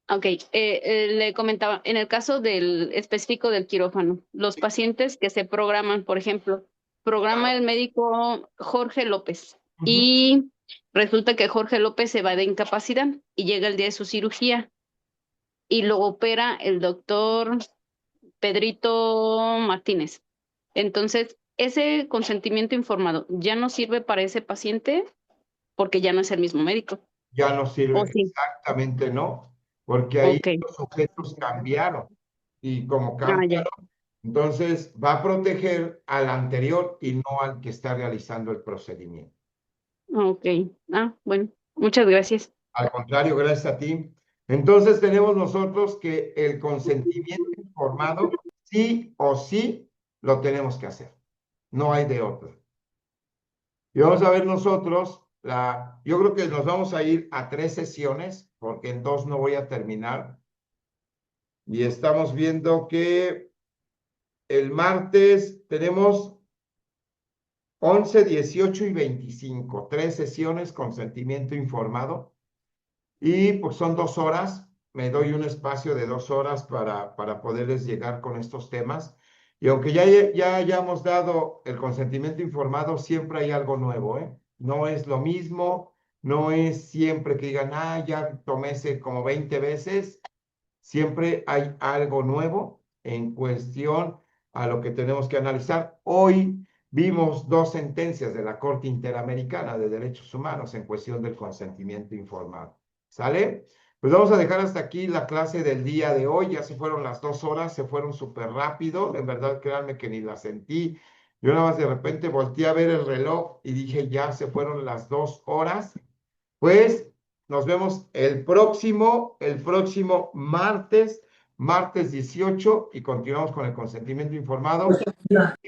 Ok, le comentaba, en el caso del específico del quirófano, los pacientes que se programan, por ejemplo, programa el médico Jorge López Ujú. y resulta que Jorge López se va de incapacidad y llega el día de su cirugía y lo opera el doctor Pedrito Martínez. Entonces, ese consentimiento informado ya no sirve para ese paciente porque ya no es el mismo médico. Ya no sirve. ¿O sí? Exactamente no, porque ahí Ok. los sujetos cambiaron y como Ah, ya. cambiaron, entonces va a proteger al anterior y no al que está realizando el procedimiento. Ok. Ah, bueno. Muchas gracias. Al contrario, gracias a ti. Entonces tenemos nosotros que el consentimiento informado sí o sí lo tenemos que hacer. No hay de otra. Y vamos a ver nosotros, yo creo que nos vamos a ir a 3 sesiones, porque en 2 no voy a terminar. Y estamos viendo que el martes tenemos 11, 18 y 25, 3 sesiones consentimiento informado. Y pues son 2 horas, me doy un espacio de 2 horas para poderles llegar con estos temas. Y aunque ya hayamos dado el consentimiento informado, siempre hay algo nuevo, ¿eh? No es lo mismo, no es siempre que digan, ya tomé ese como 20 veces. Siempre hay algo nuevo en cuestión a lo que tenemos que analizar. Hoy vimos 2 sentencias de la Corte Interamericana de Derechos Humanos en cuestión del consentimiento informado. ¿Sale? Pues vamos a dejar hasta aquí la clase del día de hoy. Ya se fueron las 2 horas, se fueron súper rápido. En verdad, créanme que ni la sentí. Yo nada más de repente volteé a ver el reloj y dije, ya se fueron las 2 horas. Pues nos vemos el próximo martes 18, y continuamos con el consentimiento informado.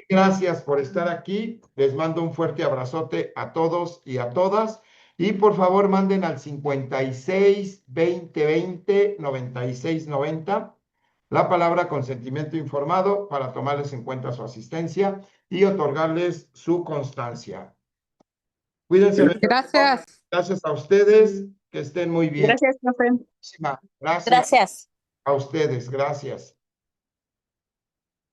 Gracias por estar aquí. Les mando un fuerte abrazote a todos y a todas. Y por favor manden al 56 20 20 96 90 la palabra consentimiento informado para tomarles en cuenta su asistencia y otorgarles su constancia. Cuídense. Gracias. Gracias a ustedes. Que estén muy bien. Gracias, profe. Gracias Gracias. a ustedes. Gracias.